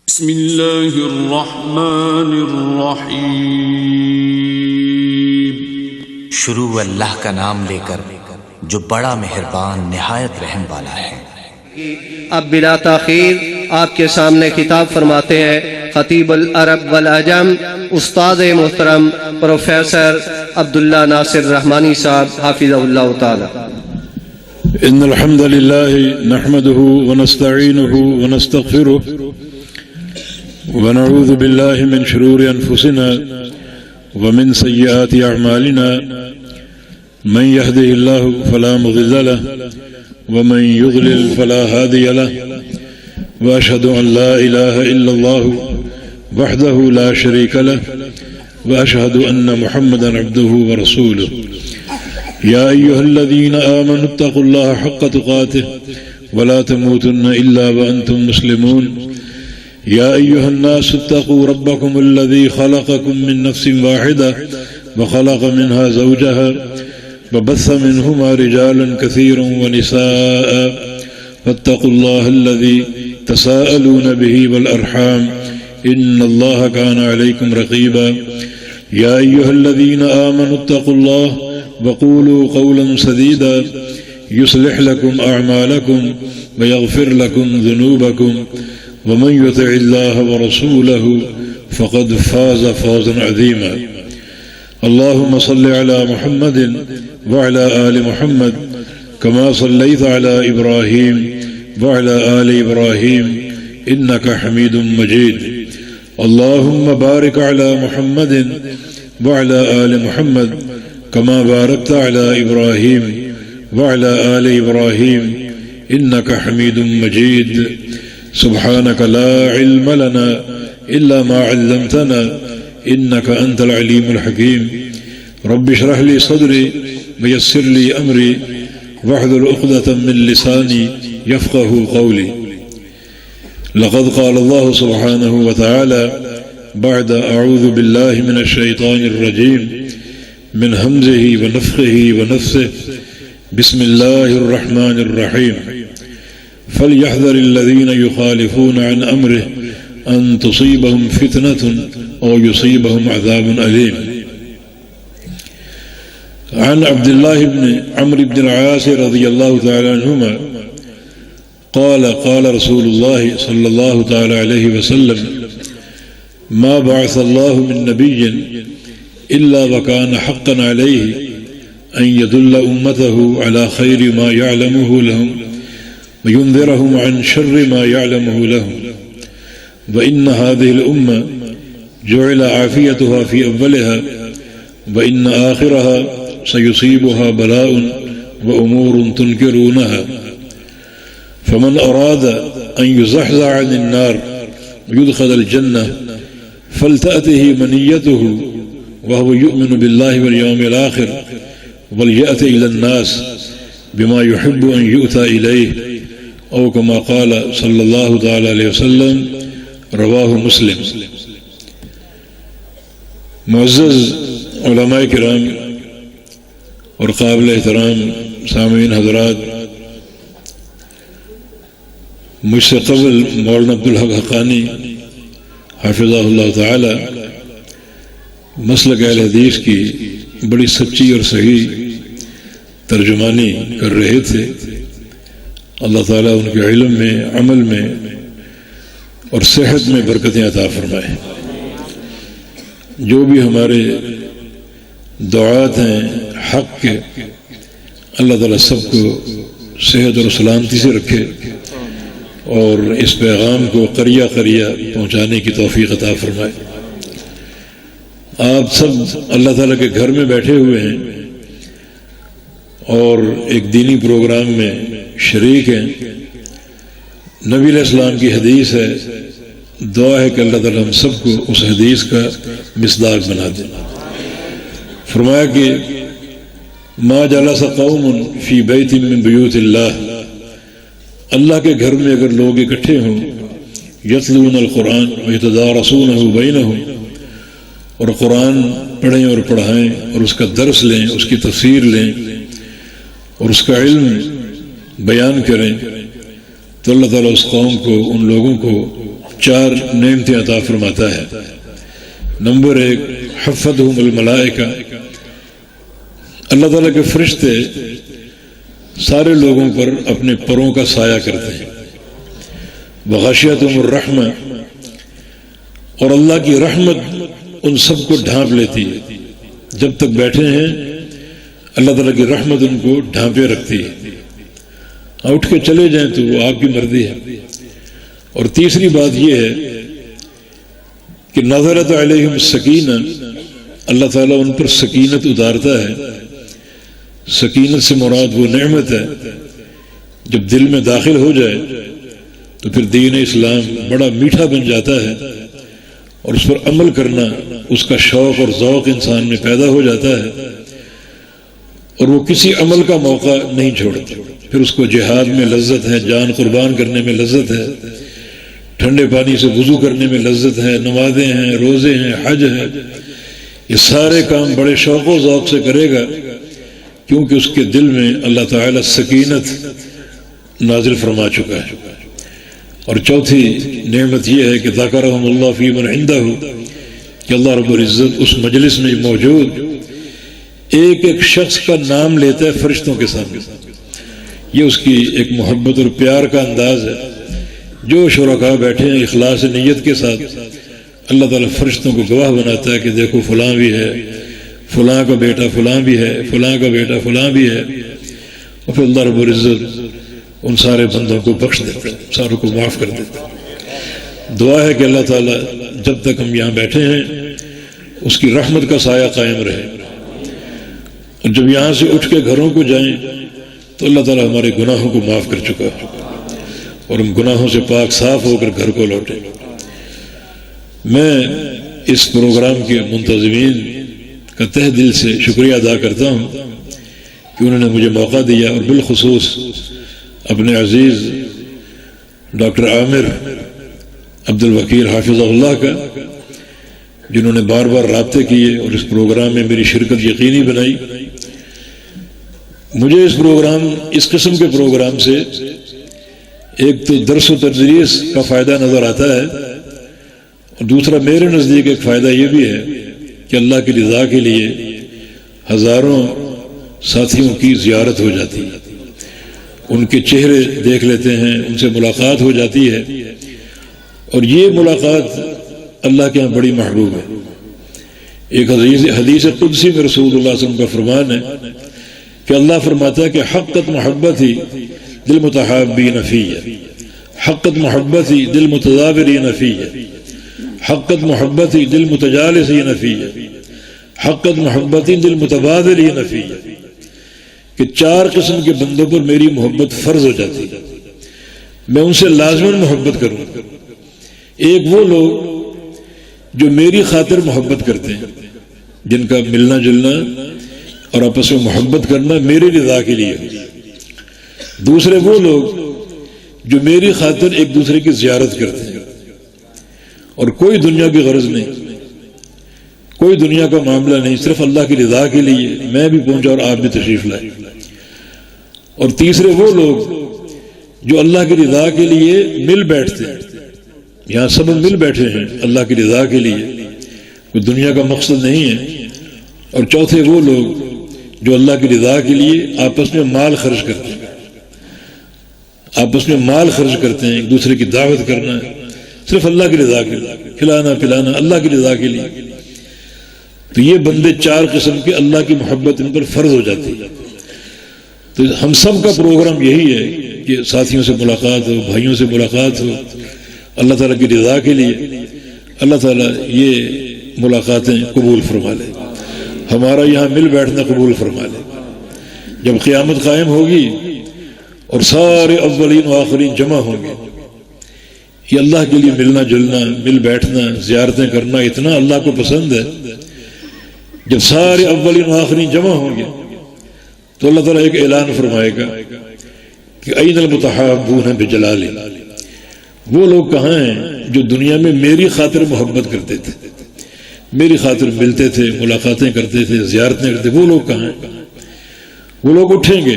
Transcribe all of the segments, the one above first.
بسم اللہ الرحمن الرحیم۔ شروع اللہ کا نام لے کر جو بڑا مہربان نہایت رحم والا ہے۔ اب بلا تاخیر آپ کے سامنے خطاب فرماتے ہیں خطیب العرب والعجم استاد محترم پروفیسر عبداللہ ناصر رحمانی صاحب حافظہ اللہ تعالی۔ ان الحمد لله نحمده ونستعينه ونستغفره ونعوذ بالله من شرور انفسنا ومن سيئات اعمالنا من يهده الله فلا مضل له ومن يضلل فلا هادي له واشهد ان لا اله الا الله وحده لا شريك له واشهد ان محمدا عبده ورسوله يا أيها الذين آمنوا اتقوا الله حق تقاته ولا تموتن إلا وأنتم مسلمون يا أيها الناس اتقوا ربكم الذي خلقكم من نفس واحدة وخلق منها زوجها وبث منهما رجالا كثيرا ونساء فاتقوا الله الذي تساءلون به والأرحام إن الله كان عليكم رقيبا يا أيها الذين آمنوا اتقوا الله وقولوا قولا سديدا يصلح لكم أعمالكم ويغفر لكم ذنوبكم ومن يطع الله ورسوله فقد فاز فوزا عظيما اللهم صل على محمد وعلى آل محمد كما صليت على إبراهيم وعلى آل إبراهيم إنك حميد مجيد اللهم بارك على محمد وعلى آل محمد كما باركت على إبراهيم وعلى آل إبراهيم إنك حميد مجيد سبحانك لا علم لنا إلا ما علمتنا إنك أنت العليم الحكيم رب اشرح لي صدري ويسر لي أمري واحلل عقدة من لساني يفقه قولي لقد قال الله سبحانه وتعالى بعد أعوذ بالله من الشيطان الرجيم من همزه ونفخه ونفثه بسم الله الرحمن الرحيم فليحذر الذين يخالفون عن أمره أن تصيبهم فتنة أو يصيبهم عذاب أليم عن عبد الله بن عمرو بن العاص رضي الله تعالى عنهما قال قال رسول الله صلى الله تعالى عليه وسلم ما بعث الله من نبي إلا وكان حقا عليه أن يدل أمته على خير ما يعلمه لهم وينذرهم عن شر ما يعلمه لهم وإن هذه الأمة جعل عافيتها في أولها وإن آخرها سيصيبها بلاء وأمور تنكرونها فمن أراد أن يزحزح عن النار ويدخل الجنة فلتأته منيته وهو يؤمن بالله واليوم الآخر وليأت إلى الناس بما يحب أن يؤتى إليه أو كما قال صلى الله تعالى عليه وسلم رواه مسلم۔ معزز علماء کرام اور قابل احترام سامعین حضرات، مجھ سے قبل مولانا عبدالحق حقانی حافظہ اللہ تعالی مسلک اہل حدیث کی بڑی سچی اور صحیح ترجمانی کر رہے تھے۔ اللہ تعالیٰ ان کے علم میں، عمل میں اور صحت میں برکتیں عطا فرمائے۔ جو بھی ہمارے دعات ہیں حق کے، اللہ تعالیٰ سب کو صحت اور سلامتی سے رکھے اور اس پیغام کو قریہ قریہ پہنچانے کی توفیق عطا فرمائے۔ آپ سب اللہ تعالیٰ کے گھر میں بیٹھے ہوئے ہیں اور ایک دینی پروگرام میں شریک ہیں۔ نبی علیہ السلام کی حدیث ہے، دعا ہے کہ اللہ تعالیٰ ہم سب کو اس حدیث کا مصداق بنا دے۔ فرمایا کہ ما جلس قوم فی بیت من بیوت اللہ، اللہ کے گھر میں اگر لوگ اکٹھے ہوں، یتلون القرآن ویتدارسونہ بینہم، اور قرآن پڑھیں اور پڑھائیں اور اس کا درس لیں، اس کی تفسیر لیں اور اس کا علم بیان کریں، تو اللہ تعالیٰ اس قوم کو، ان لوگوں کو 4 نعمتیں عطا فرماتا ہے۔ نمبر 1، حفظہم الملائکہ، اللہ تعالیٰ کے فرشتے سارے لوگوں پر اپنے پروں کا سایہ کرتے ہیں۔ وغشیتہم الرحمہ، اور اللہ کی رحمت ان سب کو ڈھانپ لیتی ہے۔ جب تک بیٹھے ہیں اللہ تعالیٰ کی رحمت ان کو ڈھانپے رکھتی ہے، اٹھ کے چلے جائیں تو وہ آپ کی مرضی ہے۔ اور تیسری بات یہ ہے کہ نزلت علیہم السکینہ، اللہ تعالیٰ ان پر سکینت اتارتا ہے۔ سکینت سے مراد وہ نعمت ہے جب دل میں داخل ہو جائے تو پھر دین اسلام بڑا میٹھا بن جاتا ہے، اور اس پر عمل کرنا، اس کا شوق اور ذوق انسان میں پیدا ہو جاتا ہے، اور وہ کسی عمل کا موقع نہیں چھوڑتا۔ پھر اس کو جہاد میں لذت ہے، جان قربان کرنے میں لذت ہے، ٹھنڈے پانی سے وضو کرنے میں لذت ہے، نمازیں ہیں، روزے ہیں، حج ہے، یہ سارے کام بڑے شوق و ذوق سے کرے گا، کیونکہ اس کے دل میں اللہ تعالیٰ سکینت نازل فرما چکا ہے۔ اور چوتھی نعمت یہ ہے کہ ذکرہم اللہ فی من عندہ، کہ اللہ رب العزت اس مجلس میں موجود ایک ایک شخص کا نام لیتا ہے فرشتوں کے سامنے۔ یہ اس کی ایک محبت اور پیار کا انداز ہے۔ جو شرکاء بیٹھے ہیں اخلاص نیت کے ساتھ، اللہ تعالیٰ فرشتوں کو گواہ بناتا ہے کہ دیکھو فلاں بھی ہے، فلاں کا بیٹا فلاں بھی ہے، فلاں کا بیٹا فلاں بھی ہے، اور پھر اللہ رب العزت ان سارے بندوں کو بخش دیتا ہے، ساروں کو معاف کر دیتا ہے۔ دعا ہے کہ اللہ تعالیٰ جب تک ہم یہاں بیٹھے ہیں اس کی رحمت کا سایہ قائم رہے، اور جب یہاں سے اٹھ کے گھروں کو جائیں تو اللہ تعالیٰ ہمارے گناہوں کو معاف کر چکا ہے، اور ہم گناہوں سے پاک صاف ہو کر گھر کو لوٹیں۔ میں اس پروگرام کے منتظمین کا تہ دل سے شکریہ ادا کرتا ہوں کہ انہوں نے مجھے موقع دیا، اور بالخصوص اپنے عزیز ڈاکٹر عامر عبد الوکیل حافظہ اللہ کا، جنہوں نے بار بار رابطے کیے اور اس پروگرام میں میری شرکت یقینی بنائی۔ مجھے اس پروگرام، اس قسم کے پروگرام سے ایک تو درس و تدریس کا فائدہ نظر آتا ہے، اور دوسرا میرے نزدیک ایک فائدہ یہ بھی ہے کہ اللہ کی رضا کے لیے ہزاروں ساتھیوں کی زیارت ہو جاتی ہے، ان کے چہرے دیکھ لیتے ہیں، ان سے ملاقات ہو جاتی ہے، اور یہ ملاقات اللہ کے ہاں بڑی محبوب ہے۔ ایک حدیث قدسی میں رسول اللہ صلی اللہ علیہ وسلم کا فرمان ہے کہ اللہ فرماتا ہے کہ حقت محبتی دل متحابین فیہ، حقت محبتی دل متضابرین فیہ، حقت محبتی دل متجالسین فیہ، حقت محبتی دل متبادلین فیہ، کہ 4 قسم کے بندوں پر میری محبت فرض ہو جاتی ہے، میں ان سے لازماً محبت کروں۔ ایک وہ لوگ جو میری خاطر محبت کرتے ہیں، جن کا ملنا جلنا اور آپس میں محبت کرنا میری رضا کے لیے ہے۔ دوسرے وہ لوگ جو میری خاطر ایک دوسرے کی زیارت کرتے ہیں، اور کوئی دنیا کی غرض نہیں، کوئی دنیا کا معاملہ نہیں، صرف اللہ کی رضا کے لیے میں بھی پہنچا اور آپ بھی تشریف لائے۔ اور تیسرے وہ لوگ جو اللہ کی رضا کے لیے مل بیٹھتے ہیں، یہاں سب مل بیٹھے ہیں اللہ کی رضا کے لیے، کوئی دنیا کا مقصد نہیں ہے۔ اور چوتھے وہ لوگ جو اللہ کی رضا کے لیے آپس میں مال خرچ کرتے ہیں، آپس میں مال خرچ کرتے ہیں، ایک دوسرے کی دعوت کرنا صرف اللہ کی رضا کے لیے، کھلانا پلانا اللہ کی رضا کے لیے۔ تو یہ بندے 4 قسم کے اللہ کی محبت ان پر فرض ہو جاتی ہے۔ تو ہم سب کا پروگرام یہی ہے کہ ساتھیوں سے ملاقات ہو، بھائیوں سے ملاقات ہو، اللہ تعالیٰ کی رضا کے لیے۔ اللہ تعالیٰ یہ ملاقاتیں قبول فرما لے، ہمارا یہاں مل بیٹھنا قبول فرما لے۔ جب قیامت قائم ہوگی اور سارے اولین و آخرین جمع ہوں گے، یہ اللہ کے لیے ملنا جلنا، مل بیٹھنا، زیارتیں کرنا اتنا اللہ کو پسند ہے۔ جب سارے اولین و آخرین جمع ہوں گے تو اللہ تعالیٰ ایک اعلان فرمائے گا کہ این المتحابون بجلالی، وہ لوگ کہاں ہیں جو دنیا میں میری خاطر محبت کرتے تھے، میری خاطر ملتے تھے، ملاقاتیں کرتے تھے، زیارتیں کرتے، وہ لوگ کہاں ہیں؟ وہ لوگ اٹھیں گے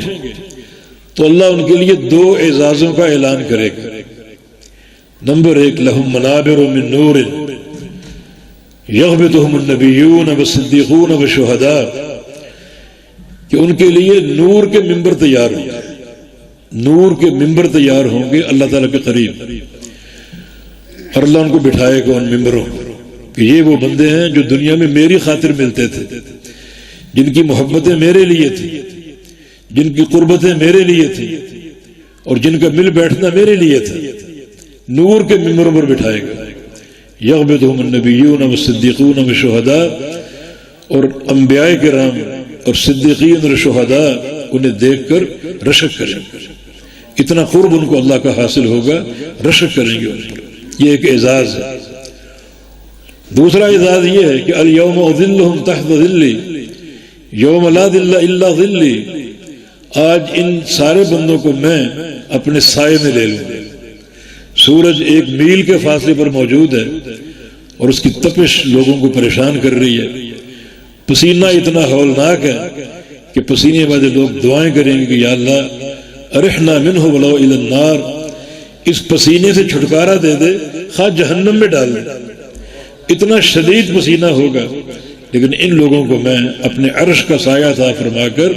تو اللہ ان کے لیے 2 اعزازوں کا اعلان کرے گا۔ نمبر 1 لہم منابر من نور یغبطہم النبیون والصدیقون والشہداء، کہ ان کے لیے نور کے ممبر تیار ہوں گے، نور کے ممبر تیار ہوں گے اللہ تعالیٰ کے قریب، اور اللہ ان کو بٹھائے گا ان ممبروں کہ یہ وہ بندے ہیں جو دنیا میں میری خاطر ملتے تھے، جن کی محبتیں میرے لیے تھیں، جن کی قربتیں میرے لیے تھیں، اور جن کا مل بیٹھنا میرے لیے تھا، نور کے ممبروں پر بٹھائے گا۔ یغبطہم النبیون والصدیقون والشہداء، اور انبیاء کرام اور صدیقین اور شہداء انہیں دیکھ کر رشک کریں گے، اتنا قرب ان کو اللہ کا حاصل ہوگا، رشک کریں گے انہیں۔ یہ ایک اعزاز ہے۔ دوسرا اعزاز یہ ہے کہ الیوم اذلہم تحت ظلی یوم لا ظل الا ظلی، آج ان سارے بندوں کو میں اپنے سائے میں لے لوں۔ سورج 1 میل کے فاصلے پر موجود ہے اور اس کی تپش لوگوں کو پریشان کر رہی ہے، پسینہ اتنا ہولناک ہے کہ پسینے والے لوگ دعائیں کریں گے کہ یا اللہ ارحنا منہ ولو الی النار، اس پسینے سے چھٹکارا دے دے، خواہ جہنم میں ڈال دے، اتنا شدید پسینہ ہوگا، لیکن ان لوگوں کو میں اپنے عرش کا سایہ عطا فرما کر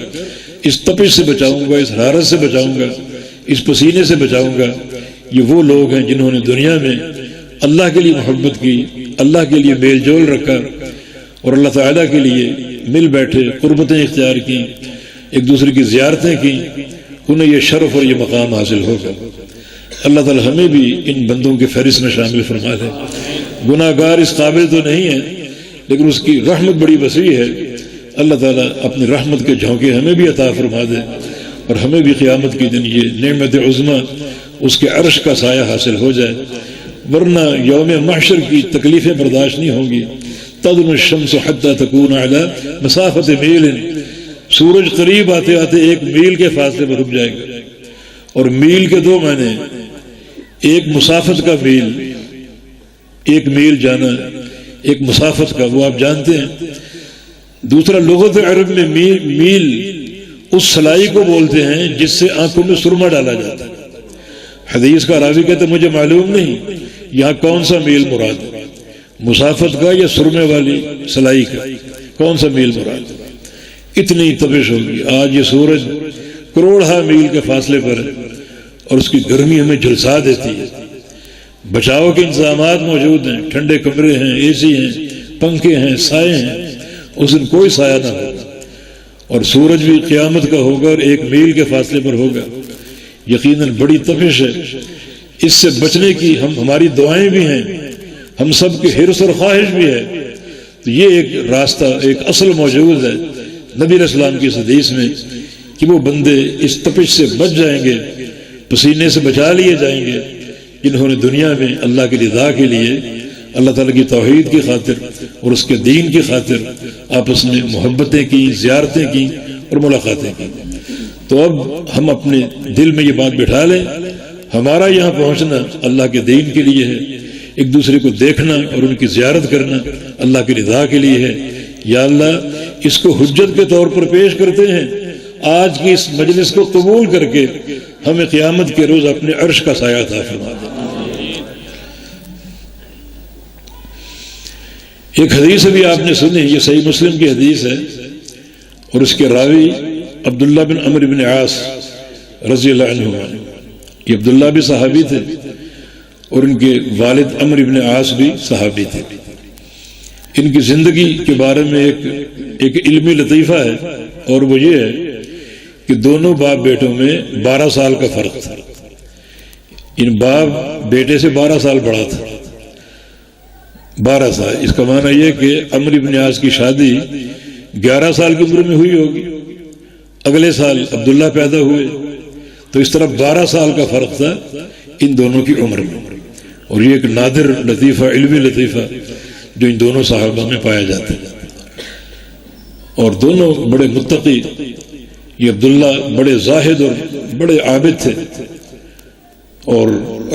اس تپش سے بچاؤں گا، اس حرارت سے بچاؤں گا، اس پسینے سے بچاؤں گا۔ یہ وہ لوگ ہیں جنہوں نے دنیا میں اللہ کے لیے محبت کی، اللہ کے لیے میل جول رکھا، اور اللہ تعالیٰ کے لیے مل بیٹھے، قربتیں اختیار کی، ایک دوسرے کی زیارتیں کی، انہیں یہ شرف اور یہ مقام حاصل ہوگا۔ اللہ تعالیٰ ہمیں بھی ان بندوں کے فہرست میں شامل فرما دے۔ گناہ گار اس قابل تو نہیں ہے، لیکن اس کی رحمت بڑی وسیع ہے، اللہ تعالیٰ اپنی رحمت کے جھونکے ہمیں بھی عطا فرما دے، اور ہمیں بھی قیامت کے دن یہ نعمت عظمیٰ اس کے عرش کا سایہ حاصل ہو جائے، ورنہ یوم محشر کی تکلیفیں برداشت نہیں ہوں گی۔ تدنو الشمس حتی تکون علی مسافت میل، سورج قریب آتے آتے 1 میل کے فاصلے پر رک جائے گا، اور میل کے 2 معنی، ایک مسافت کا میل، 1 میل جانا، ایک مسافت کا، وہ آپ جانتے ہیں۔ دوسرا لغت عرب میں میل اس سلائی کو بولتے ہیں جس سے آنکھوں میں سرما ڈالا جاتا ہے۔ حدیث کا راوی کہتے مجھے معلوم نہیں یہاں کون سا میل مراد ہے، مسافت کا یا سرمے والی سلائی کا، کون سا میل مراد ہے؟ اتنی تپش ہوگی۔ آج یہ سورج کروڑہ میل کے فاصلے پر ہے، اور اس کی گرمی ہمیں جھلسا دیتی ہے۔ بچاؤ کے انتظامات موجود ہیں، ٹھنڈے کمرے ہیں، اے سی ہیں، پنکھے ہیں، سائے ہیں، اس دن کوئی سایہ نہ ہوگا، اور سورج بھی قیامت کا ہوگا اور 1 میل کے فاصلے پر ہوگا۔ یقیناً بڑی تپش ہے، اس سے بچنے کی ہماری دعائیں بھی ہیں، ہم سب کی حرص اور خواہش بھی ہے۔ تو یہ ایک راستہ، ایک اصل موجود ہے نبی علیہ السلام کی اس حدیث میں کہ وہ بندے اس تپش سے بچ جائیں گے، پسینے سے بچا لیے جائیں گے، جنہوں نے دنیا میں اللہ کی رضا کے لیے، اللہ تعالیٰ کی توحید کی خاطر اور اس کے دین کی خاطر آپس میں محبتیں کی، زیارتیں کی اور ملاقاتیں کی۔ تو اب ہم اپنے دل میں یہ بات بٹھا لیں، ہمارا یہاں پہنچنا اللہ کے دین کے لیے ہے، ایک دوسرے کو دیکھنا اور ان کی زیارت کرنا اللہ کی رضا کے لیے ہے۔ یا اللہ اس کو حجت کے طور پر پیش کرتے ہیں، آج کی اس مجلس کو قبول کر کے ہمیں قیامت کے روز اپنے عرش کا سایہ عطا فرما دے۔ ایک حدیث بھی آپ نے سنی، یہ صحیح مسلم کی حدیث ہے، اور اس کے راوی عبداللہ بن عمرو بن عاص رضی اللہ عنہ، یہ عبداللہ بھی صحابی تھے اور ان کے والد عمرو بن عاص بھی صحابی تھے۔ ان کی زندگی کے بارے میں ایک علمی لطیفہ ہے، اور وہ یہ ہے کہ دونوں باپ بیٹوں میں 12 سال کا فرق تھا۔ ان باپ بیٹے سے 12 سال بڑا تھا، 12 سال۔ اس کا معنی یہ کہ عمرو بن عاص کی شادی 11 سال کی عمر میں ہوئی ہوگی، اگلے سال عبداللہ پیدا ہوئے، تو اس طرح 12 سال کا فرق تھا ان دونوں کی عمر میں، اور یہ ایک نادر لطیفہ، علمی لطیفہ جو ان دونوں صحابہ میں پایا جاتا ہے۔ اور دونوں بڑے متقی، یہ عبداللہ بڑے زاہد اور بڑے عابد تھے، اور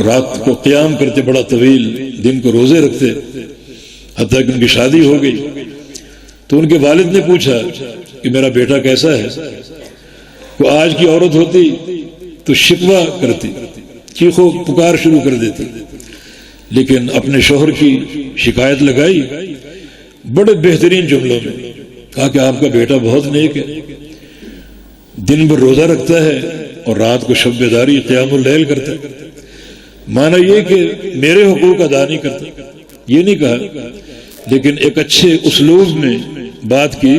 رات کو قیام کرتے بڑا طویل، دن کو روزے رکھتے، حتیٰ کہ ان کی شادی ہو گئی۔ تو ان کے والد نے پوچھا کہ میرا بیٹا کیسا ہے؟ وہ آج کی عورت ہوتی تو شکوہ کرتی، چیخو پکار شروع کر دیتی، لیکن اپنے شوہر کی شکایت لگائی بڑے بہترین جملوں میں، کہا کہ آپ کا بیٹا بہت نیک ہے، دن بھر روزہ رکھتا ہے اور رات کو شب بیداری قیام اللیل کرتا ہے، مانا یہ کہ میرے حقوق ادا نہیں کرتا، یہ نہیں کہا، لیکن ایک اچھے اسلوب میں بات کی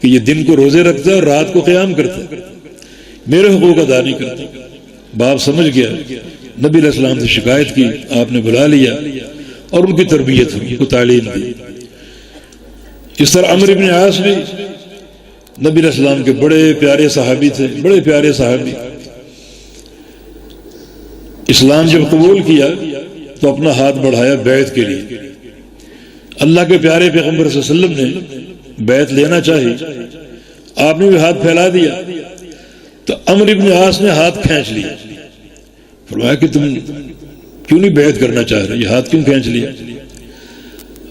کہ یہ دن کو روزے رکھتا ہے اور رات کو قیام کرتا ہے، میرے حقوق ادا نہیں کرتا۔ باپ سمجھ گیا، نبی علیہ السلام سے شکایت کی، آپ نے بلا لیا اور ان کی تربیت ہوئی، ان کو تعلیم دی۔ اس طرح عمرو بن عاص بھی نبی علیہ السلام کے بڑے پیارے صحابی تھے، بڑے پیارے صحابی۔ اسلام جب قبول کیا تو اپنا ہاتھ بڑھایا بیعت کے لیے، اللہ کے پیارے پیغمبر صلی اللہ علیہ وسلم نے بیعت لینا چاہی، آپ نے بھی ہاتھ پھیلا دیا تو عمرو بن عاص نے ہاتھ کھینچ لیا، فرمایا کہ تم کیوں نہیں بیعت کرنا چاہ رہے، یہ ہاتھ کیوں کھینچ لیا؟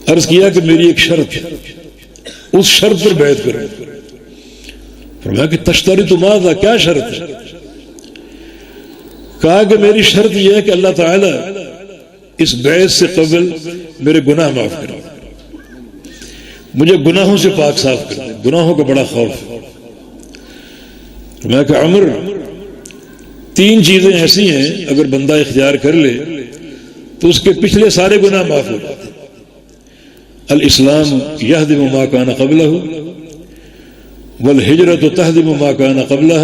عرض کیا کہ میری ایک شرط ہے، اس شرط پر بیعت کرو۔ فرمایا کہ تشترط ماذا، کیا شرط ہے؟ کہا کہ میری شرط یہ ہے کہ اللہ تعالیٰ اس بیعت سے قبل میرے گناہ معاف کرے، مجھے گناہوں سے پاک صاف کر دے، گناہوں کا بڑا خوف ہے۔ میں کہ عمر، تین چیزیں ایسی ہیں اگر بندہ اختیار کر لے تو اس کے پچھلے سارے گناہ معاف ہو جاتے ہیں۔ الاسلام یہدم ما کان قبلہ والہجرۃ تہدم ما کان قبلہ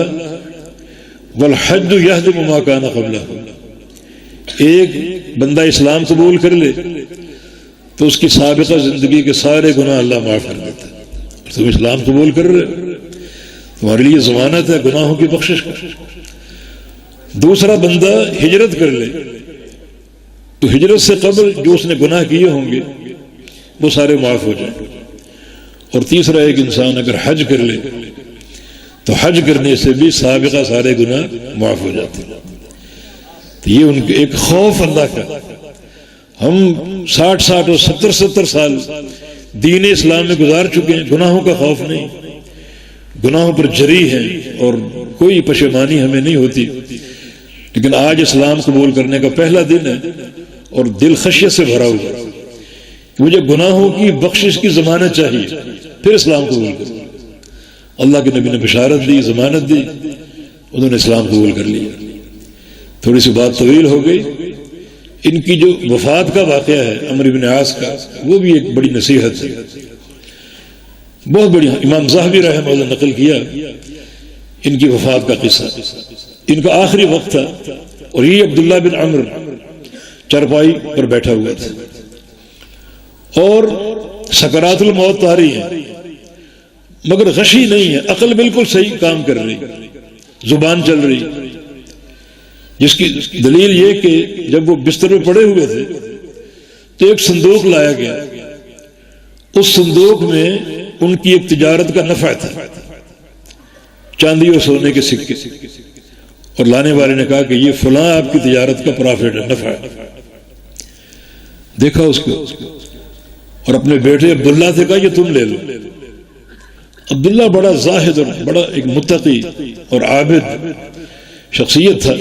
والحج یہدم ما کان قبلہ۔ ایک بندہ اسلام قبول کر لے تو اس کی سابقہ زندگی کے سارے گناہ اللہ معاف کر دیتا ہے۔ تم اسلام قبول کر رہے، تمہارے لیے ضمانت ہے گناہوں کی بخشش کا۔ دوسرا بندہ ہجرت کر لے تو ہجرت سے قبل جو اس نے گناہ کیے ہوں گے وہ سارے معاف ہو جائیں۔ اور تیسرا ایک انسان اگر حج کر لے تو حج کرنے سے بھی سابقہ سارے گناہ معاف ہو جاتے ہیں۔ تو یہ ان کے ایک خوف اللہ کا۔ ہم 60 اور 70 سال دین اسلام میں گزار چکے ہیں، گناہوں کا خوف نہیں، گناہوں پر جری ہیں اور کوئی پشیمانی ہمیں نہیں ہوتی۔ لیکن آج اسلام قبول کرنے کا پہلا دن ہے اور دل خشیت سے بھرا ہوا کہ مجھے گناہوں کی بخشش کی ضمانت چاہیے پھر اسلام قبول کروں۔ اللہ کے نبی نے بشارت دی، ضمانت دی، انہوں نے اسلام قبول کر لیا۔ تھوڑی سی بات طویل ہو گئی۔ ان کی جو وفات کا واقعہ ہے عمرو بن عاص کا، وہ بھی ایک بڑی نصیحت ہے، بہت بڑی۔ امام ذہبی رحمہ اللہ نقل کیا ان کی وفات کا قصہ۔ ان کا آخری وقت تھا اور یہ عبداللہ بن عمرو چرپائی پر بیٹھا ہوا تھا اور سکرات الموت طاری ہیں، مگر غشی نہیں ہے، عقل بالکل صحیح کام کر رہی، زبان چل رہی، جس کی دلیل یہ کہ جب وہ بستر میں پڑے ہوئے تھے تو ایک صندوق لایا گیا، اس صندوق میں ان کی ایک تجارت کا نفع تھا، چاندی اور سونے کے سکے، اور لانے والے نے کہا کہ یہ فلاں آپ کی تجارت کا پرافٹ ہے، نفع ہے۔ دیکھا اس کو اور اپنے بیٹے عبداللہ سے کہا یہ تم لے لو۔ عبداللہ بڑا زاہد اور بڑا ایک متقی اور عابد شخصیت تھا،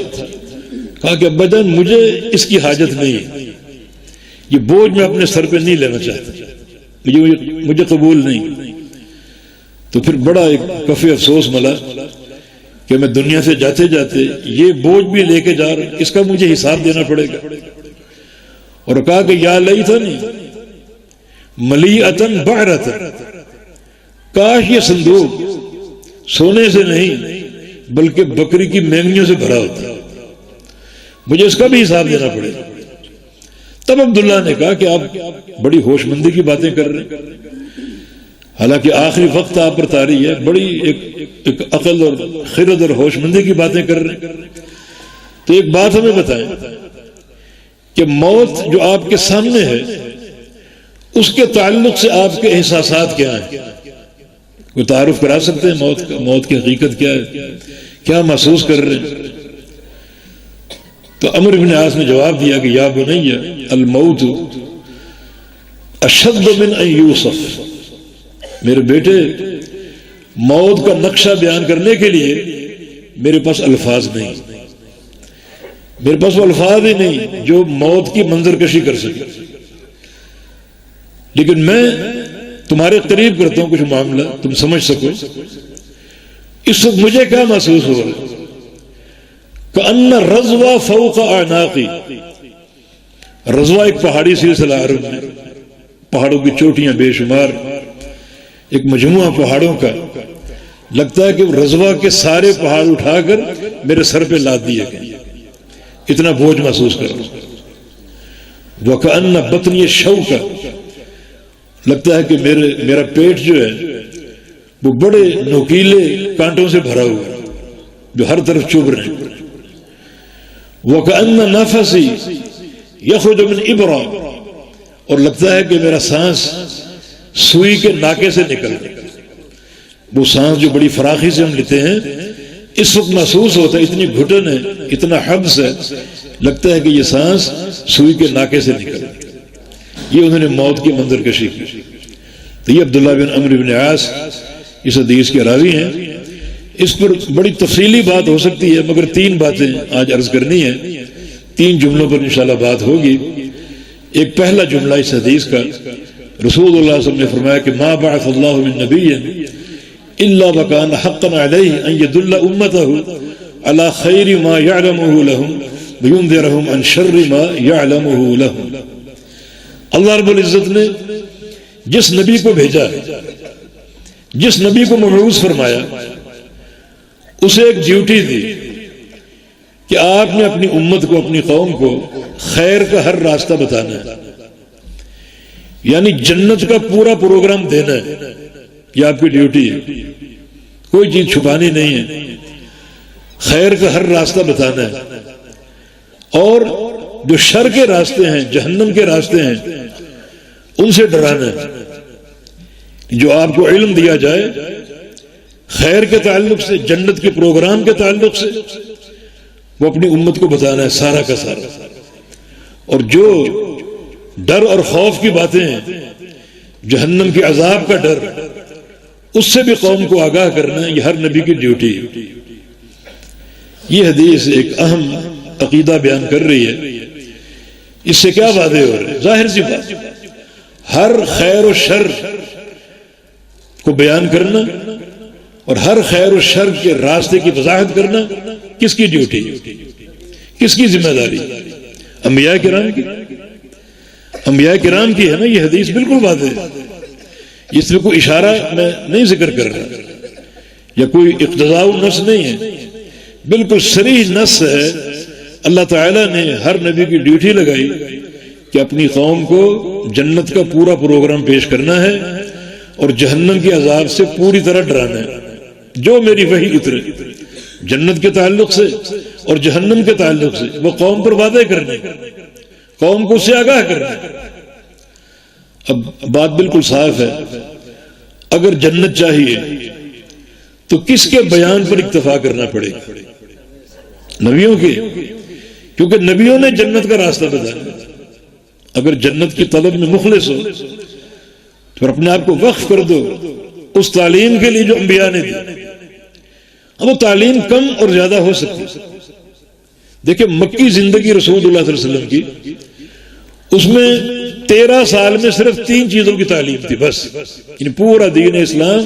کہا کہ ابا جان مجھے اس کی حاجت نہیں، یہ بوجھ میں اپنے سر پہ نہیں لینا چاہتا، مجھے قبول نہیں۔ تو پھر بڑا ایک کفی افسوس ملا کہ میں دنیا سے جاتے جاتے یہ بوجھ بھی لے کے جا رہا، اس کا مجھے حساب دینا پڑے گا۔ اور کہا کہ یا لیتنی ملیئتن بعرتن، کاش یہ صندوق سونے سے نہیں بلکہ بکری کی مینگنیوں سے بھرا ہوتا، مجھے اس کا بھی حساب دینا پڑے گا۔ تب عبداللہ نے کہا کہ آپ بڑی ہوش مندی کی باتیں کر رہے ہیں، حالانکہ آخری وقت آپ پر طاری ہے، بڑی ایک عقل اور خرد اور ہوش مندی کی باتیں کر رہے ہیں۔ تو ایک بات ہمیں بتائیں کہ موت جو آپ کے سامنے ہے اس کے تعلق سے آپ کے احساسات کیا ہیں؟ کوئی تعارف کرا سکتے ہیں موت کا؟ موت کی حقیقت کیا ہے؟ کیا محسوس کر رہے ہیں؟ تو عمرو بن عاص نے جواب دیا کہ یا بنی الموت اشد من ان یوصف، میرے بیٹے موت کا نقشہ بیان کرنے کے لیے میرے پاس الفاظ نہیں، میرے پاس وہ الفاظ ہی نہیں جو موت کی منظر کشی کر سکے، لیکن میں تمہارے قریب کرتا ہوں کچھ معاملہ تم سمجھ سکو۔ اس وقت مجھے کیا محسوس ہو رہا ہے؟ کأن رضوہ فوق اعناقی، رضوہ ایک پہاڑی سلسلہ عرب میں، پہاڑوں کی چوٹیاں بے شمار، ایک مجموعہ پہاڑوں کا، لگتا ہے کہ رضوہ کے سارے پہاڑ اٹھا کر میرے سر پہ لاد دیے گئے، اتنا بوجھ محسوس کر رہا ہوں۔ وَكَأَنَّ بَطْنِيَ شَوْكَ، لگتا ہے کہ میرا پیٹ جو ہے وہ بڑے نوکیلے کانٹوں سے بھرا ہوا ہے جو ہر طرف چبھ رہے ہیں۔ وَكَأَنَّ نَفَسِي يَخْرُجُ مِنْ إِبْرَةٍ، اور لگتا ہے کہ میرا سانس سوئی کے ناکے سے نکل رہا ہے۔ وہ سانس جو بڑی فراخی سے ہم لیتے ہیں، اس وقت محسوس ہوتا ہے اتنی گھٹن ہے، اتنا حبس ہے، لگتا ہے کہ یہ سانس سوئی کے ناکے سے نکل رہا ہے۔ یہ انہوں نے موت کی منظر کشی کی۔ تو یہ عبداللہ بن عمرو بن عاص اس حدیث کے راوی ہیں۔ اس پر بڑی تفصیلی بات ہو سکتی ہے، مگر 3 باتیں آج عرض کرنی ہیں، 3 جملوں پر انشاءاللہ بات ہوگی۔ ایک پہلا جملہ اس حدیث کا، رسول اللہ صلی اللہ علیہ وسلم نے فرمایا کہ ما بعث اللہ من نبی الا وکان حقا علیہ ان یدل امتہ علی خیر ما یعلمہ لہم وینذرہم عن شر ما یعلمہ لہم۔ اللہ رب العزت نے جس نبی کو بھیجا، جس نبی کو مبعوث فرمایا، اسے ایک ڈیوٹی دی کہ آپ نے اپنی امت کو، اپنی قوم کو خیر کا ہر راستہ بتانا ہے، یعنی جنت کا پورا پروگرام دینا ہے۔ یہ آپ کی ڈیوٹی ہے، کوئی چیز چھپانی نہیں ہے، خیر کا ہر راستہ بتانا ہے، اور جو شر کے راستے ہیں، جہنم کے راستے ہیں، ان سے ڈرانا ہے۔ جو آپ کو علم دیا جائے خیر کے تعلق سے، جنت کے پروگرام کے تعلق سے، وہ اپنی امت کو بتانا ہے سارا کا سارا۔ اور جو ڈر اور خوف کی باتیں ہیں، جہنم کے عذاب کا ڈر، اس سے بھی قوم کو آگاہ کرنا ہے، یہ ہر نبی کی ڈیوٹی ہے۔ یہ حدیث ایک اہم عقیدہ بیان کر رہی ہے۔ اس سے کیا واضح ہو رہا ہے؟ ظاہر سی بات، ہر خیر و شر کو بیان کرنا اور ہر خیر و شر کے راستے کی وضاحت کرنا کس کی ڈیوٹی ہے، کس کی ذمہ داری؟ انبیاء کرام کی، انبیاء کرام کی ہے نا۔ یہ حدیث بالکل واضح ہے، اس میں کوئی اشارہ میں نہیں ذکر کر رہا یا کوئی اقتضاء النص نہیں ہے، بالکل صریح نص ہے۔ اللہ تعالیٰ نے ہر نبی کی ڈیوٹی لگائی کہ اپنی قوم کو جنت کا پورا پروگرام پیش کرنا ہے اور جہنم کے عذاب سے پوری طرح ڈرانا ہے۔ جو میری وحی اترے جنت کے تعلق سے اور جہنم کے تعلق سے، وہ قوم پر واضح کرنے، قوم کو اس سے آگاہ کرنا۔ اب بات بالکل صاف ہے، اگر جنت چاہیے تو کس کے بیان پر اکتفا کرنا پڑے گا؟ نبیوں کے، کیونکہ نبیوں نے جنت کا راستہ بتایا۔ اگر جنت کی طلب میں مخلص ہو تو اپنے آپ کو وقف کر دو اس تعلیم کے لیے جو انبیاء نے دی۔ اب وہ تعلیم کم اور زیادہ ہو سکتی۔ دیکھیں مکی زندگی رسول اللہ صلی اللہ علیہ وسلم کی، اس میں 13 سال میں صرف 3 چیزوں کی تعلیم تھی بس، یعنی پورا دین اسلام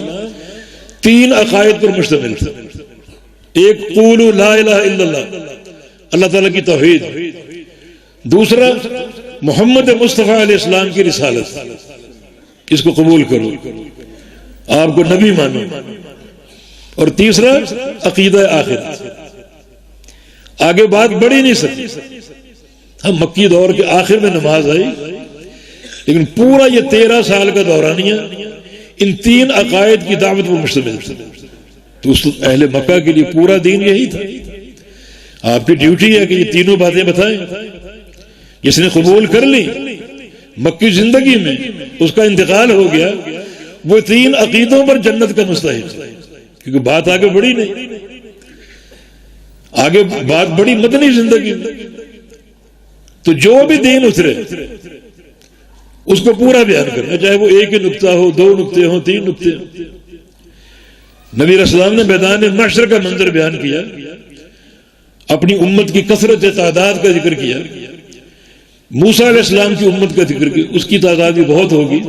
3 عقائد پر مشتمل تھا۔ ایک قولوا لا الہ الا اللہ، اللہ تعالیٰ کی توحید۔ دوسرا محمد مصطفیٰ علیہ السلام کی رسالت، اس کو قبول کرو، آپ کو نبی مانو۔ اور تیسرا عقیدہ آخرت۔ آگے بات بڑھی نہیں سکتی۔ ہم مکی دور کے آخر میں نماز آئی، لیکن پورا یہ 13 سال کا دورانیہ ان 3 عقائد کی دعوت پر مشتمل تھا۔ تو اس اہل مکہ کے لیے پورا دین یہی تھا۔ آپ کی ڈیوٹی ہے کہ یہ تینوں باتیں بتائیں۔ جس نے قبول کر لی مکی زندگی میں، اس کا انتقال ہو گیا، وہ 3 عقیدوں پر جنت کا مستحق، کیونکہ بات آگے بڑھی نہیں، آگے بات بڑی مدنی زندگی میں۔ تو جو بھی دین اترے اس کو پورا بیان کرنا، چاہے وہ ایک ہی نقطہ ہو، 2 نقطے ہوں، 3 نقطے ہوں۔ نبی علیہ السلام نے میدان محشر کا منظر بیان کیا، اپنی امت کی کثرت تعداد کا ذکر کیا، موسیٰ علیہ السلام کی امت کا ذکر کیا، اس کی تعداد بھی بہت ہوگی،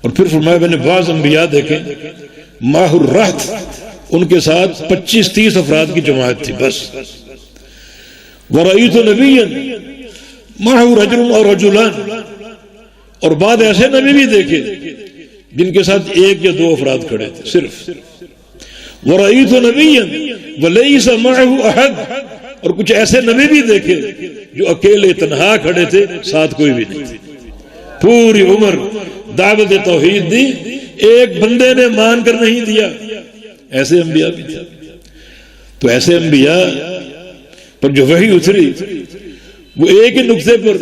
اور پھر فرمایا میں نے بعض انبیاء دیکھے ماہ الرہط، ان کے ساتھ 25-30 افراد کی جماعت تھی بس۔ وَرَأَيْتُ نَبِيًّا مَعَهُ رَجُلٌ أَوْ رَجُلَانِ، اور بعد ایسے نبی بھی دیکھے جن کے ساتھ 1 یا 2 افراد کھڑے تھے صرف۔ وَرَأَيْتُ نَبِيًّا وَلَيْسَ مَعَهُ أَحَدٌ، اور کچھ ایسے نبی بھی دیکھے جو اکیلے تنہا کھڑے تھے، ساتھ کوئی بھی نہیں تھے، پوری عمر دعوت توحید دی، ایک بندے نے مان کر نہیں دیا، ایسے انبیاء بھی تھے۔ تو ایسے انبیاء پر جو وحی اتری وہ ایک ہی نقطے پر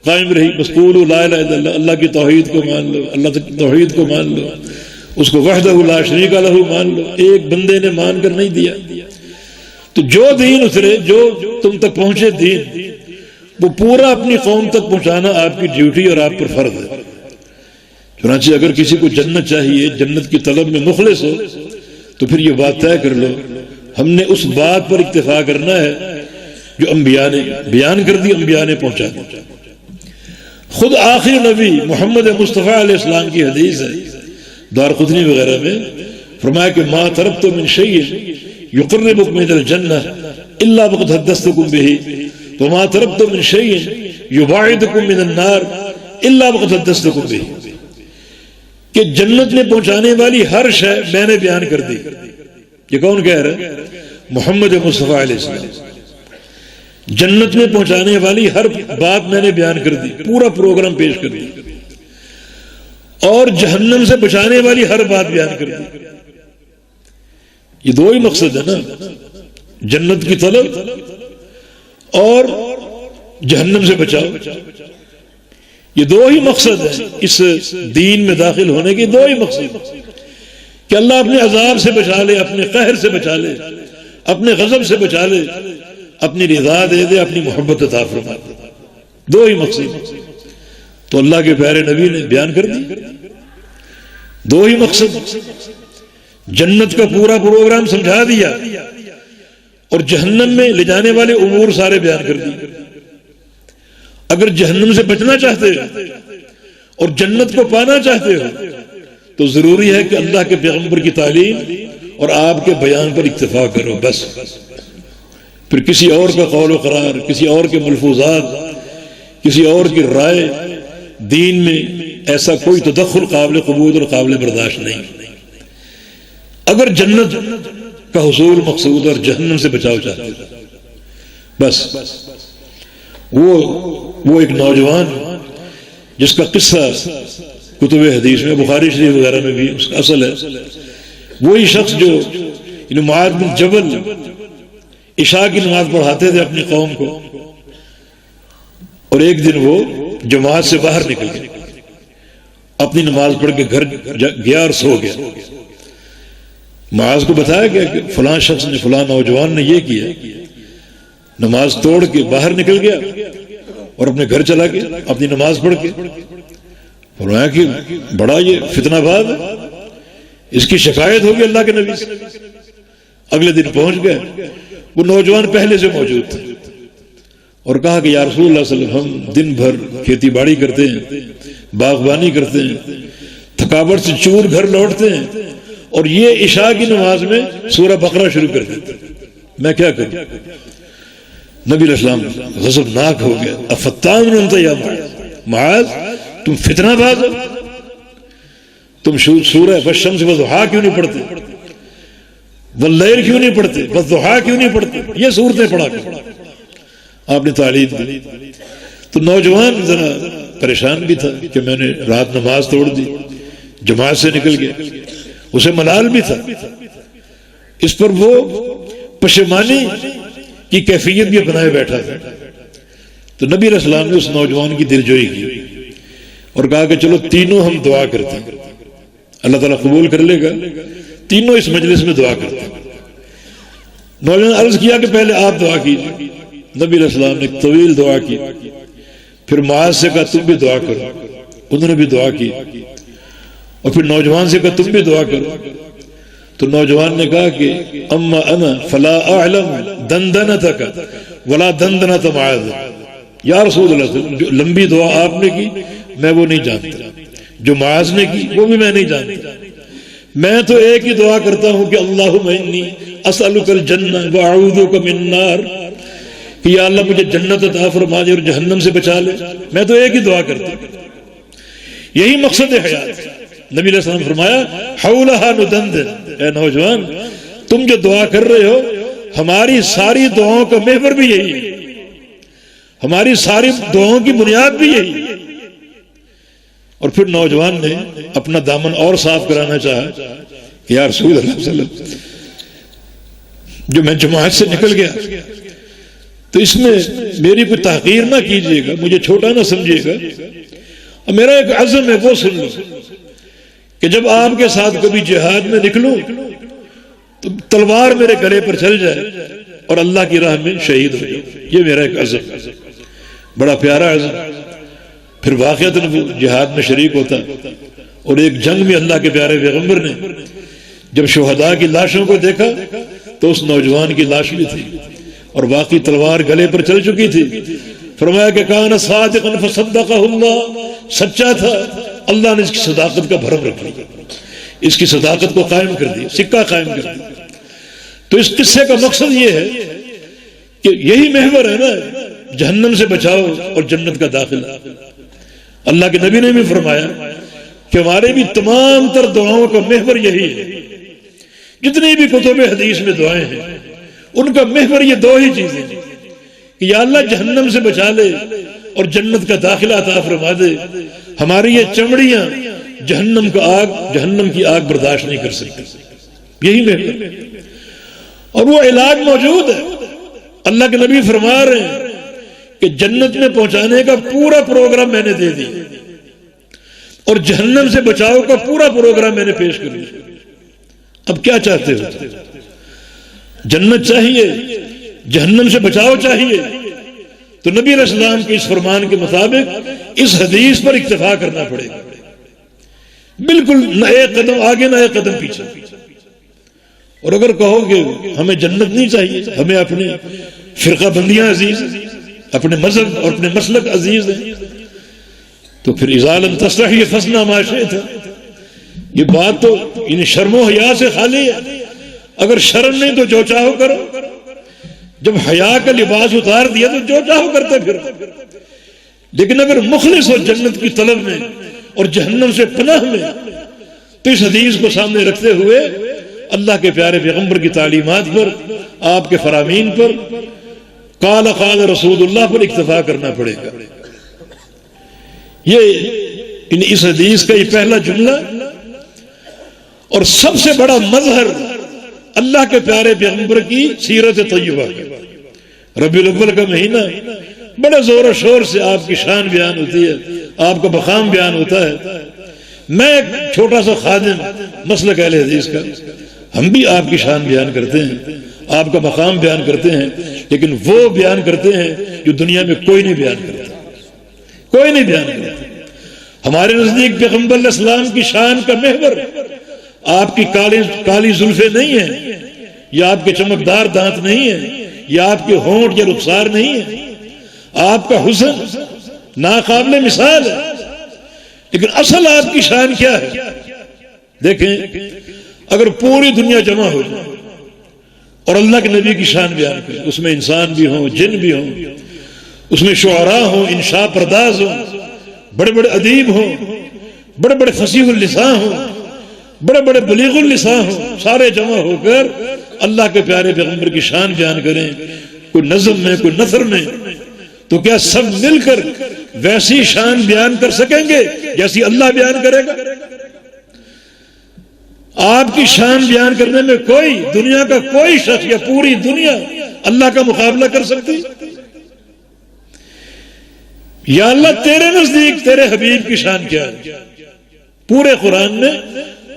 قائم رہی، بس قولوا لا الہ الا اللہ، اللہ کی توحید کو مان لو، اللہ کی توحید کو مان لو، اس کو وحدہ لا شریک لہ مان لو، ایک بندے نے مان کر نہیں دیا۔ تو جو دین اترے، جو تم تک پہنچے دین، وہ پورا اپنی قوم تک پہنچانا آپ کی ڈیوٹی اور آپ پر فرض ہے۔ چنانچہ اگر کسی کو جنت چاہیے، جنت کی طلب میں مخلص ہو، تو پھر یہ بات طے کر لو ہم نے اس بات پر اکتفا کرنا ہے جو انبیاء نے بیان کر دی، انبیاء نے پہنچا دی۔ خود آخری نبی محمد مصطفیٰ علیہ السلام کی حدیث ہے دارقطنی وغیرہ میں، فرمایا کہ ما ترکت من شیء یقربکم الی الجنہ الا وقد حدثتکم بہ وما ترکت من شیء یباعدکم من النار الا وقد حدثتکم بہ، کہ جنت میں پہنچانے والی ہر شے میں نے بیان کر دی۔ یہ کون کہہ رہا ہے؟ محمد مصطفیٰ علیہ السلام۔ جنت میں پہنچانے والی ہر بات میں نے بیان کر دی، پورا پروگرام پیش کر دیا، اور جہنم سے بچانے والی ہر بات بیان کر دی۔ یہ 2 ہی مقصد ہے نا، جنت کی طلب اور جہنم سے بچاؤ، یہ 2 ہی مقصد ہیں اس دین میں داخل ہونے کے، 2 ہی مقصد، کہ اللہ اپنے عذاب سے بچا لے، اپنے قہر سے بچا لے، اپنے غضب سے بچا لے، اپنی رضا دے دے، اپنی محبت عطا فرما دے، 2 ہی مقصد۔ تو اللہ کے پیارے نبی نے بیان کر دی 2 ہی مقصد، جنت کا پورا پروگرام سمجھا دیا اور جہنم میں لے جانے والے امور سارے بیان کر دیے۔ اگر جہنم سے بچنا چاہتے ہو اور جنت کو پانا چاہتے ہو تو ضروری ہے کہ اللہ کے پیغمبر کی تعلیم اور آپ کے بیان پر اکتفا کرو بس۔ پھر کسی اور کا قول و قرار، کسی اور کے ملفوظات، کسی اور کی رائے دین میں ایسا کوئی تدخل قابل قبول اور قابل برداشت نہیں۔ اگر جنت کا حصول مقصود اور جہنم سے بچاؤ چاہتے بس۔ وہ ایک نوجوان جس کا قصہ کتب حدیث میں، بخاری شریف وغیرہ میں بھی اس کا اصل ہے، وہی شخص جو معاذ بن جبل عشاء کی نماز پڑھاتے تھے اپنی قوم کو، اور ایک دن وہ جماعت سے باہر نکل گیا، اپنی نماز پڑھ کے گھر گیا اور سو گیا۔ معاذ کو بتایا گیا کہ فلاں شخص نے، فلاں نوجوان نے یہ کیا، نماز توڑ کے باہر نکل گیا اور اپنے گھر چلا گیا اپنی نماز پڑھ کے۔ فرمایا کہ بڑا یہ فتنہ باز ہے، اس کی شکایت ہوگی اللہ کے نبی سے۔ اگلے دن پہنچ گئے، وہ نوجوان پہلے سے موجود تھے، اور کہا کہ یا رسول اللہ صلی اللہ علیہ وسلم، ہم دن بھر کھیتی باڑی کرتے ہیں، باغبانی کرتے ہیں، تھکاوٹ سے چور گھر لوٹتے ہیں، اور یہ عشاء کی نماز میں سورہ بقرہ شروع کر دیتے ہیں، میں کیا کروں؟ نبی علیہ السلام غضبناک ہو گیا، افتان انت یا معاذ، تم فتنہ باز ہو، تم سورہ والشمس والضحیٰ کیوں نہیں پڑھتے، واللیل کیوں نہیں پڑھتے، والضحیٰ کیوں نہیں پڑھتے، یہ صورتیں پڑھا کر آپ نے تعلیم دی۔ تو نوجوان ذرا پریشان بھی تھا کہ میں نے رات نماز توڑ دی، جماعت سے نکل گیا، اسے ملال بھی تھا، اس پر وہ پشیمانی کی کیفیت بھی اپنائے بیٹھا تھا۔ تو نبی علیہ السلام نے اس نوجوان کی دلجوئی کی اور کہا کہ چلو تینوں ہم دعا کرتے ہیں، اللہ تعالیٰ قبول کر لے گا، تینوں اس مجلس میں دعا کرتے ہیں۔ نوجوان نے عرض کیا کہ پہلے آپ دعا کیجیے۔ نبی علیہ السلام نے طویل دعا کی، پھر معاذ سے کہا تم بھی دعا کرو، انہوں نے بھی دعا کی، اور پھر نوجوان سے کہا تم بھی دعا کرو۔ تو نوجوان نے کہا کہ اما انا فلا اعلم دندنتک ولا دندنت معاذ، یا رسول اللہ صلی اللہ علیہ وسلم، جو لمبی دعا آپ نے کی میں وہ نہیں جانتا، جو معاذ نے کی وہ بھی میں نہیں جانتا، میں تو ایک ہی دعا کرتا ہوں کہ اللہم انی اسألک الجنہ واعوذک من النار، کہ یا اللہ مجھے جنت عطا فرما دے اور جہنم سے بچا لے، میں تو ایک ہی دعا کرتا ہوں، یہی مقصد حیات۔ نبی علیہ السلام فرمایا حولہا ندندن، اے نوجوان تم جو دعا کر رہے ہو ہماری ساری دعاؤں کا محور بھی یہی ہے، ہماری ساری دعاؤں کی بنیاد بھی یہی ہے۔ اور پھر نوجوان نے اپنا دامن اور صاف کرانا چاہا کہ یا رسول اللہ صلی اللہ علیہ وسلم، جو میں جماعت سے نکل گیا تو اس میں میری کوئی تحقیر نہ کیجیے گا، مجھے چھوٹا نہ سمجھیے گا، اور میرا ایک عزم ہے وہ سن لو کہ جب آپ کے ساتھ کبھی جہاد میں نکلوں تو تلوار میرے گلے پر چل جائے اور اللہ کی راہ میں شہید ہو جائے، یہ میرا ایک عزم، بڑا پیارا عزم۔ پھر واقعتاً وہ جہاد میں شریک ہوتا اور ایک جنگ میں اللہ کے پیارے پیغمبر نے جب شہداء کی لاشوں کو دیکھا تو اس نوجوان کی لاش بھی تھی اور باقی تلوار گلے پر چل چکی تھی، فرمایا کہ کان صادقا فصدقہ اللہ، سچا تھا اللہ نے اس کی صداقت کا بھرم رکھ لیا، اس کی صداقت کو قائم کر دیا، سکہ قائم کر دیا۔ تو اس قصے کا مقصد یہ ہے کہ یہی محور ہے نا، جہنم سے بچاؤ اور جنت کا داخلہ۔ اللہ کے نبی نے بھی فرمایا کہ ہمارے بھی تمام تر دعاؤں کا محور یہی ہے، جتنی بھی کتب حدیث میں دعائیں ہیں ان کا محور یہ دو ہی چیزیں ہیں کہ یا اللہ جہنم سے بچا لے اور جنت کا داخلہ عطا فرما دے، ہماری یہ چمڑیاں جہنم کی آگ برداشت نہیں کر سکتی، یہی محور۔ اور وہ علاج موجود ہے، اللہ کے نبی فرما رہے ہیں کہ جنت میں پہنچانے کا پورا پروگرام میں نے دے دیا اور جہنم سے بچاؤ کا پورا پروگرام میں نے پیش کر دیا۔ اب کیا چاہتے ہو؟ جنت چاہیے، جہنم سے بچاؤ چاہیے، تو نبی علیہ السلام کے اس فرمان کے مطابق اس حدیث پر اکتفا کرنا پڑے گا، بالکل نہ ایک قدم آگے نہ ایک قدم پیچھے۔ اور اگر کہو کہ ہمیں جنت نہیں چاہیے، ہمیں اپنے فرقہ بندیاں عزیز ہیں، اپنے مذہب اور اپنے مسلک عزیز ہیں، تو پھر اذا لم تستحی فاصنع ما شئت، یہ بات تو یعنی شرم و حیا سے خالی ہے۔ اگر شرم نہیں تو جو چاہو کرو، جب حیا کا لباس اتار دیا تو جو چاہو کرتے پھر۔ لیکن اگر مخلص ہو جنت کی طلب میں اور جہنم سے پناہ میں، تو اس حدیث کو سامنے رکھتے ہوئے اللہ کے پیارے پیغمبر کی تعلیمات پر، آپ کے فرامین پر، قال قال رسول اللہ پر اکتفا کرنا پڑے گا۔ یہ اس حدیث کا یہ پہلا جملہ اور سب سے بڑا مظہر اللہ کے پیارے پیغمبر کی سیرت طیبہ، ربیع الاول کا مہینہ، بڑے زور و شور سے آپ کی شان بیان ہوتی ہے، آپ کا مقام بیان ہوتا ہے۔ میں ایک چھوٹا سا خادم مسلک اہل حدیث کا، ہم بھی آپ کی شان بیان کرتے ہیں، آپ کا مقام بیان کرتے ہیں، لیکن وہ بیان کرتے ہیں جو دنیا میں کوئی نہیں بیان کرتا، کوئی نہیں بیان کرتا۔ ہمارے نزدیک پیغمبر علیہ السلام کی شان کا محور آپ کی کالی زلفیں نہیں ہیں، یا آپ کے چمکدار دانت نہیں ہیں، یا آپ کے ہونٹ یا رخسار نہیں ہیں، آپ کا حسن ناقابل مثال ہے، لیکن اصل آپ کی شان کیا ہے؟ دیکھیں، اگر پوری دنیا جمع ہو جائے اور اللہ کے نبی کی شان بیان کرے، اس میں انسان بھی ہوں، جن بھی ہوں، اس میں شعراء ہوں، انشاء پرداز ہوں، بڑے بڑے ادیب ہوں، بڑے بڑے فصیح اللسان ہوں، بڑے بڑے بلیغ اللسان ہوں، سارے جمع ہو کر اللہ کے پیارے پیغمبر کی شان بیان کریں، کوئی نظم میں کوئی نثر میں، تو کیا سب مل کر ویسی شان بیان کر سکیں گے جیسی اللہ بیان کرے گا؟ آپ کی شان بیان کرنے میں کوئی دنیا کا کوئی شخص یا پوری دنیا اللہ کا مقابلہ کر سکتی؟ یا اللہ تیرے نزدیک تیرے حبیب کی شان کیا ہے؟ پورے قرآن میں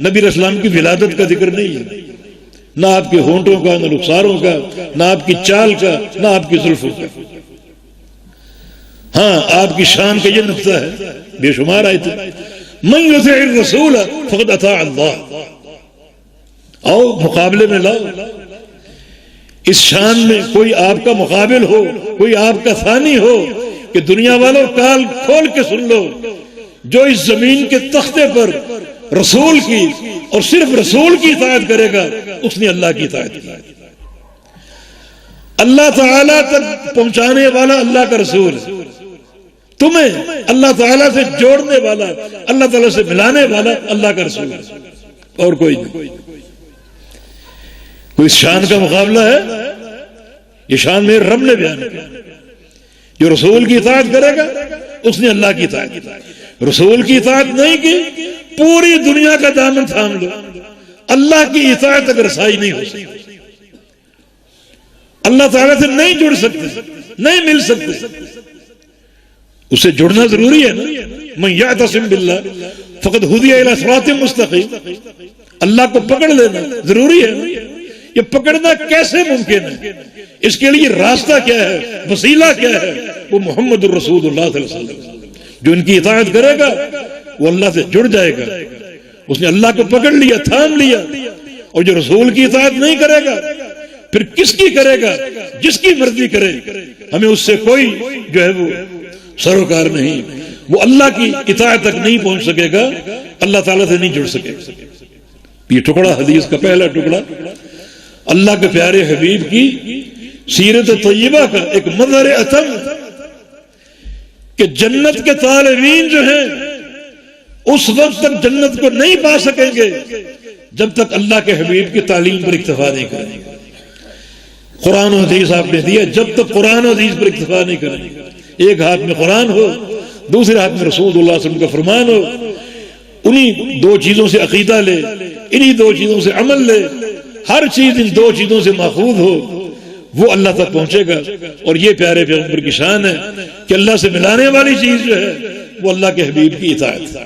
نبی علیہ السلام کی ولادت کا ذکر نہیں ہے، نہ آپ کے ہونٹوں کا، نہ رخساروں کا، نہ آپ کی چال کا، نہ آپ کی زلفوں کا۔ ہاں، آپ کی شان کا یہ نقطہ ہے، بے شمار آیتیں، من یطع الرسول فقد اطاع اللہ، آؤ مقابلے میں لاؤ، اس شان میں کوئی آپ کا مقابل ہو، کوئی آپ کا ثانی ہو کہ دنیا والوں کال کھول کے سن لو، جو اس زمین کے تختے پر رسول کی اور صرف رسول کی اطاعت کرے گا اس نے اللہ کی اطاعت کی۔ اللہ تعالیٰ تک پہنچانے والا اللہ کا رسول، تمہیں اللہ تعالیٰ سے جوڑنے والا، اللہ تعالیٰ سے ملانے والا اللہ کا رسول، اور کوئی نہیں۔ کوئی شان کا مقابلہ ہے؟ یہ شان میرے رب نے بیان کیا۔ جو رسول کی اطاعت کرے گا اس نے اللہ کی اطاعت کی، رسول کی اطاعت نہیں کی پوری دنیا کا دامن تھام لو، اللہ کی اطاعت تک رسائی نہیں ہو سکتی، اللہ تعالیٰ سے نہیں جڑ سکتے، نہیں مل سکتے۔ اس سے جڑنا ضروری ہے نا، من یعتصم باللہ فقد ہدی الی صراط مستقیم، اللہ کو پکڑ لینا ضروری ہے نا۔ یہ پکڑنا کیسے ممکن ہے؟ اس کے لیے راستہ کیا ہے، وسیلہ کیا ہے؟ وہ محمد الرسول اللہ صلی اللہ علیہ وسلم۔ جو ان کی اطاعت کرے گا وہ اللہ سے جڑ جائے گا، اس نے اللہ کو پکڑ لیا، تھام لیا۔ اور جو رسول کی اطاعت نہیں کرے گا پھر کس کی کرے گا؟ جس کی مرضی کرے، ہمیں اس سے کوئی جو ہے وہ سروکار نہیں، وہ اللہ کی اطاعت تک نہیں پہنچ سکے گا، اللہ تعالیٰ سے نہیں جڑ سکے گا۔ یہ ٹکڑا حدیث کا پہلا ٹکڑا اللہ کے پیارے حبیب کی سیرت طیبہ کا ایک مظہر اتم کہ جنت کے طالبین جو ہیں اس وقت تک جنت کو نہیں پا سکیں گے جب تک اللہ کے حبیب کی تعلیم پر اکتفا نہیں کریں گے۔ قرآن و حدیث آپ نے دیا، جب تک قرآن و حدیث پر اکتفا نہیں کریں گے، ایک ہاتھ میں قرآن ہو، دوسرے ہاتھ میں رسول اللہ صلی اللہ علیہ وسلم کا فرمان ہو، انہی دو چیزوں سے عقیدہ لے، انہی دو چیزوں سے عمل لے، ہر چیز ان دو چیزوں سے ماخوذ ہو، وہ اللہ تک پہنچے گا۔ اور یہ پیارے پیغمبر کی شان ہے کہ اللہ سے ملانے والی چیز جو ہے وہ اللہ کے حبیب کی اطاعت،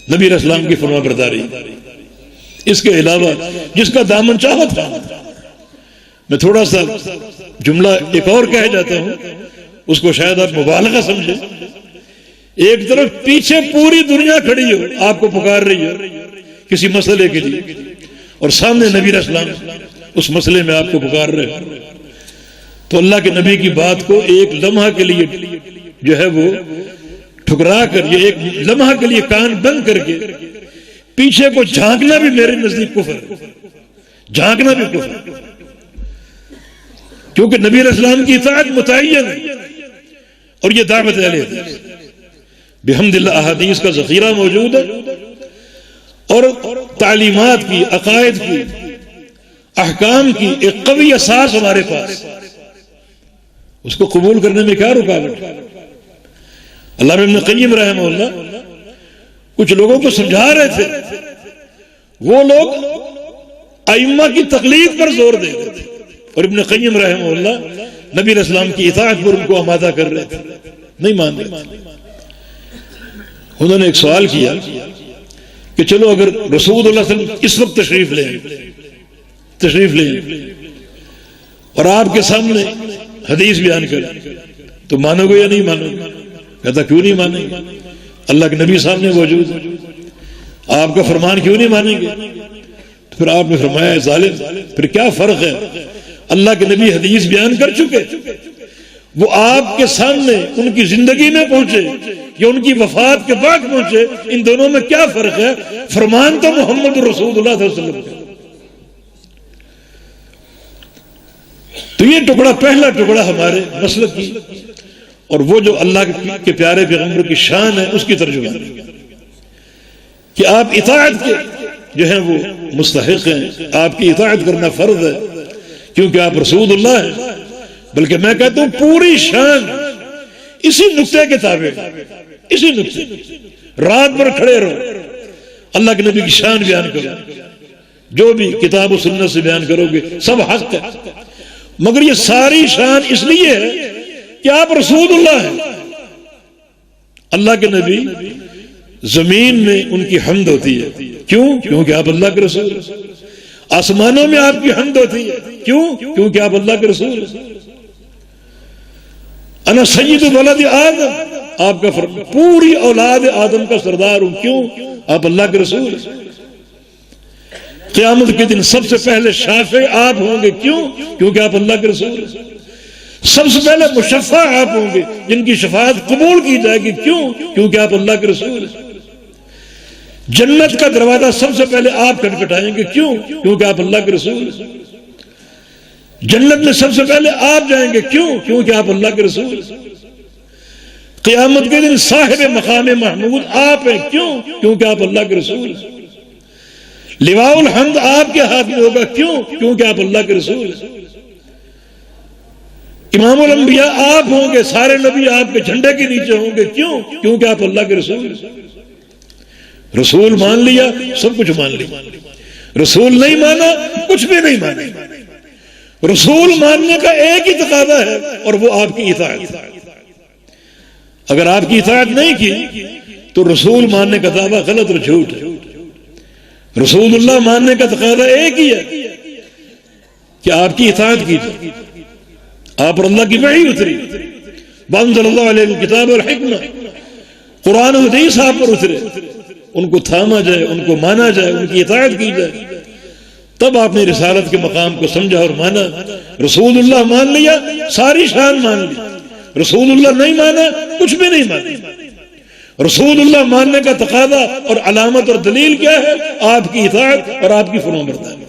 نبی علیہ السلام کی فرما برداری۔ اس کے علاوہ جس کا دامن چاہو تھا، میں تھوڑا سا جملہ ایک اور کہہ جاتا ہوں، اس کو شاید آپ مبالغہ سمجھیں۔ ایک طرف پیچھے پوری دنیا کھڑی ہو، آپ کو پکار رہی ہو کسی مسئلے کے لیے، اور سامنے نبی علیہ السلام اس مسئلے میں آپ کو پکار رہے ہیں، تو اللہ کے نبی کی بات کو ایک لمحہ کے لیے جو ہے وہ ٹھکرا کر، یہ ایک لمحہ کے لیے کان بند کر کے پیچھے کو جھانکنا بھی میرے نزدیک کفر، جھانکنا بھی کفر، کیونکہ نبی علیہ السلام کی اطاعت متعین ہے۔ اور یہ دعوت اہل حدیث بحمد اللہ احادیث کا ذخیرہ موجود ہے، اور تعلیمات کی، عقائد کی، احکام کی ایک قوی اساس ہمارے پاس، اس کو قبول کرنے میں کیا رکاوٹ؟ علامہ ابن قیم رحمہ اللہ کچھ لوگوں کو سمجھا رہے تھے، وہ لوگ ائمہ کی تقلید پر زور دے رہے تھے، اور ابن قیم رحمہ اللہ نبی علیہ السلام کی اطاعت پر ان کو آمادہ کر رہے تھے، نہیں مان رہے تھے۔ انہوں نے ایک سوال کیا کہ چلو اگر رسول اللہ صلی اللہ علیہ وسلم اس وقت تشریف لیں اور آپ کے سامنے حدیث بیان کریں تو مانو گے یا نہیں مانو گے؟ کہتا کیوں نہیں مانیں گے، اللہ کے نبی سامنے موجود ہے، آپ کا فرمان کیوں نہیں مانیں گے؟ تو پھر آپ نے فرمایا ظالم، پھر کیا فرق ہے؟ اللہ کے نبی حدیث بیان کر چکے، وہ آپ کے سامنے ان کی زندگی میں پہنچے یا ان کی وفات کے بعد پہنچے، ان دونوں میں کیا فرق ہے؟ فرمان تو محمد رسول اللہ صلی اللہ علیہ وسلم کا۔ تو یہ ٹکڑا، پہلا ٹکڑا ہمارے مسلک کی اور وہ جو اللہ کے پیارے پیغمبر کی شان ہے اس کی ترجمہ کہ آپ اطاعت کے جو ہیں وہ مستحق ہیں، آپ کی اطاعت کرنا فرض ہے کیونکہ آپ رسول اللہ ہیں۔ بلکہ میں کہتا ہوں پوری شان اسی نقطے کے تابع، اسی نقطے، رات بھر کھڑے رہو، اللہ کے نبی کی شان بیان کرو، جو بھی کتاب و سنت سے بیان کرو گے سب حق ہے، مگر یہ ساری شان اس لیے ہے کہ آپ رسول اللہ ہیں۔ اللہ کے نبی زمین میں ان کی حمد ہوتی ہے، کیوں؟ کیونکہ آپ اللہ کے رسول ہیں۔ آسمانوں میں آپ کی حمد ہوتی ہے، کیوں؟ کیونکہ آپ اللہ کے رسول ہیں۔ انا سید ولد آدم، آپ کا فرمان پوری اولاد آدم کا سردار ہوں، کیوں؟ آپ اللہ کے رسول ہیں۔ قیامت کے دن سب سے پہلے شافع آپ ہوں گے. کیوں؟ کیونکہ آپ اللہ کے رسول ہیں. سب سے پہلے مشفع آپ ہوں گے جن کی شفاعت قبول کی جائے گی. کیوں؟ کیونکہ آپ اللہ کے رسول ہیں. جنت کا دروازہ سب سے پہلے آپ کھٹکھٹائیں گے. کیوں؟ کیونکہ آپ اللہ کے رسول ہیں. جنت میں سب سے پہلے آپ جائیں گے. کیوں؟ کیونکہ آپ اللہ کے رسول ہیں. قیامت کے دن صاحب مقام محمود آپ ہیں. کیوں؟ کیونکہ آپ اللہ کے رسول ہیں. لواء الحمد آپ کے ہاتھ میں ہوگا. کیوں؟ کیونکہ آپ اللہ کے رسول ہیں. امام الانبیاء آپ ہوں گے. سارے نبی آپ کے جھنڈے کے نیچے ہوں گے. کیوں؟ کیونکہ آپ اللہ کے رسول ہیں. رسول مان لیا سب کچھ مان لیا. رسول نہیں مانا کچھ بھی نہیں مانا. رسول ماننے کا ایک ہی تقاضا ہے اور وہ آپ کی اطاعت. اگر آپ کی اطاعت نہیں کی تو رسول ماننے کا دعویٰ غلط اور جھوٹ ہے. رسول اللہ ماننے کا تقاضا ایک ہی ہے کہ آپ کی اطاعت کیجیے. آپ پر اللہ کی وحی اتری. وانزل اللہ علیہ الکتاب والحکمہ. قرآن و حدیث آپ پر اترے. ان کو تھاما جائے, ان کو مانا جائے, ان کی اطاعت کی جائے. تب آپ نے رسالت کے مقام کو سمجھا اور مانا. رسول اللہ مان لیا ساری شان مان لی. رسول اللہ نہیں مانا کچھ بھی نہیں مانا. رسول اللہ ماننے کا تقاضا اور علامت اور دلیل کیا ہے؟ آپ کی اطاعت اور آپ کی فرمانبرداری.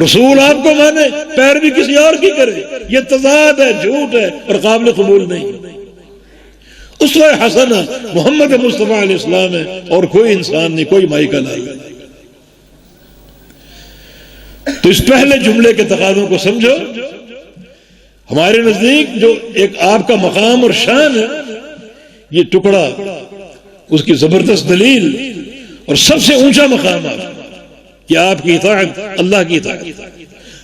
رسول آپ کو مانے پیروی کسی اور کی کرے یہ تضاد ہے, جھوٹ ہے اور قابل قبول نہیں. اسوہ حسنہ محمد مصطفیٰ علیہ السلام ہے اور کوئی انسان نہیں, کوئی مائی کا لال نہیں. تو اس پہلے جملے کے تقاضوں کو سمجھو. ہمارے نزدیک جو ایک آپ کا مقام اور شان ہے یہ ٹکڑا اس کی زبردست دلیل اور سب سے اونچا مقام ہے کہ آپ کی اطاعت اللہ کی اطاعت.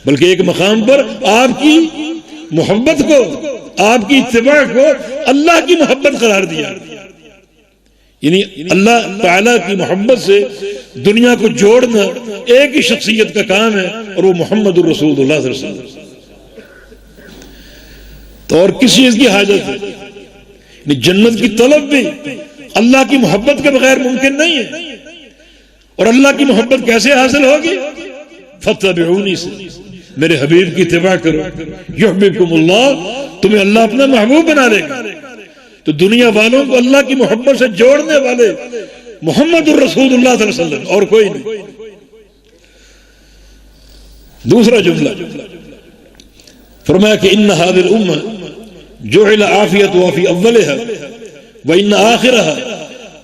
بلکہ ایک مقام پر آپ کی محبت کو, آپ کی اتباع کو اللہ کی محبت قرار دیا. یعنی اللہ تعالیٰ کی محبت سے دنیا کو جوڑنا ایک ہی شخصیت کا کام ہے اور وہ محمد الرسول اللہ صلی اللہ علیہ وسلم. تو اور کسی چیز کی حاجت ہے. جنت کی طلب بھی اللہ کی محبت کے بغیر ممکن نہیں ہے. اور اللہ کی محبت کیسے حاصل ہوگی؟ فاتبعونی سے, میرے حبیب کی اتباع کرو. یحببکم اللہ, تمہیں اللہ اپنا محبوب بنا لے گا. تو دنیا والوں کو اللہ کی محبت سے جوڑنے والے محمد الرسول اللہ صلی اللہ علیہ وسلم اور کوئی نہیں. دوسرا جملہ فرمایا کہ ان هذه الامه جعل عافیتها فی اولها وان آخرها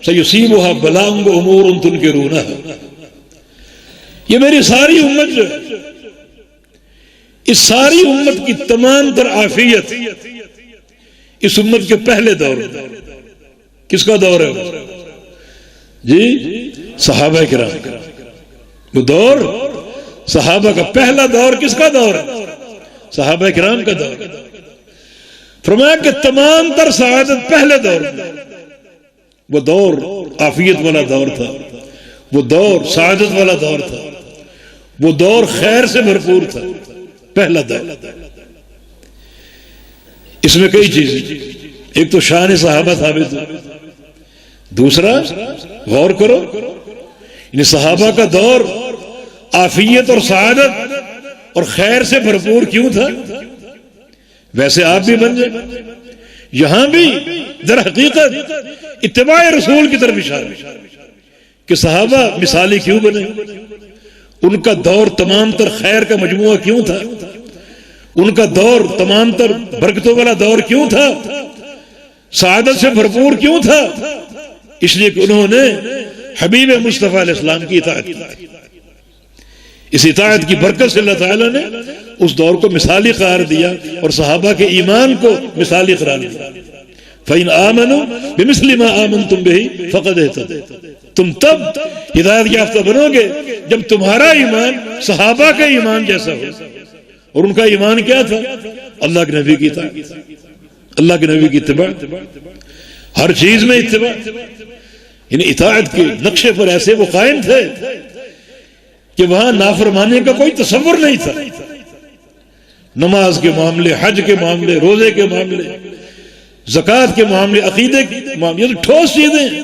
سیصیبها بلاء وامور تنکرونها. یہ میری ساری امت جو ہے, اس ساری امت کی تمام تر عافیت اس امت کے پہلے دور میں. کس کا دور ہے جی؟ صحابہ کرام. وہ دور صحابہ کا پہلا دور کس کا دور ہے؟ صحابہ کرام کا دور. فرمایا کہ تمام تر سعادت پہلے دور میں. وہ دور عافیت والا دور تھا, وہ دور سعادت والا دور تھا, وہ دور خیر سے بھرپور تھا. پہلا دور. اس میں کئی چیزیں, ایک تو شان صحابہ ثابت ہے. دوسرا غور کرو, یعنی صحابہ کا دور عافیت اور سعادت اور خیر سے بھرپور کیوں تھا؟ ویسے آپ بھی بن جائیں. یہاں بھی در حقیقت اتباع رسول کی طرف اشارہ کہ صحابہ مثالی کیوں بنے. ان کا دور تمام تر خیر کا مجموعہ کیوں تھا؟ ان کا دور تمام تر برکتوں والا دور کیوں تھا؟ سعادت سے بھرپور کیوں تھا؟ اس لیے کہ انہوں نے حبیب مصطفیٰ علیہ السلام کی اطاعت کی. اس اطاعت کی برکت سے اللہ تعالیٰ نے اس دور کو مثالی قرار دیا اور صحابہ کے ایمان کو مثالی قرار دیا. فَإِنْ آمَنُوا بِمِثْلِ مَا آمَنْتُمْ بِهِ فَقَدْ اهْتَدَوْا. تم تب ہدایت یافتہ بنو گے جب تمہارا ایمان صحابہ کے ایمان جیسا ہو. اور ان کا ایمان کیا تھا؟ اللہ کے نبی کی اطاعت, اللہ کے نبی کی اتباع, ہر چیز میں اتباع. یعنی اطاعت کے نقشے پر ایسے وہ قائم تھے کہ وہاں نافرمانی کا کوئی تصور نہیں تھا. نماز کے معاملے, حج کے معاملے, روزے کے معاملے, زکوٰۃ کے معاملے, عقیدے کے معاملے, یہ تو ٹھوس چیزیں ہیں.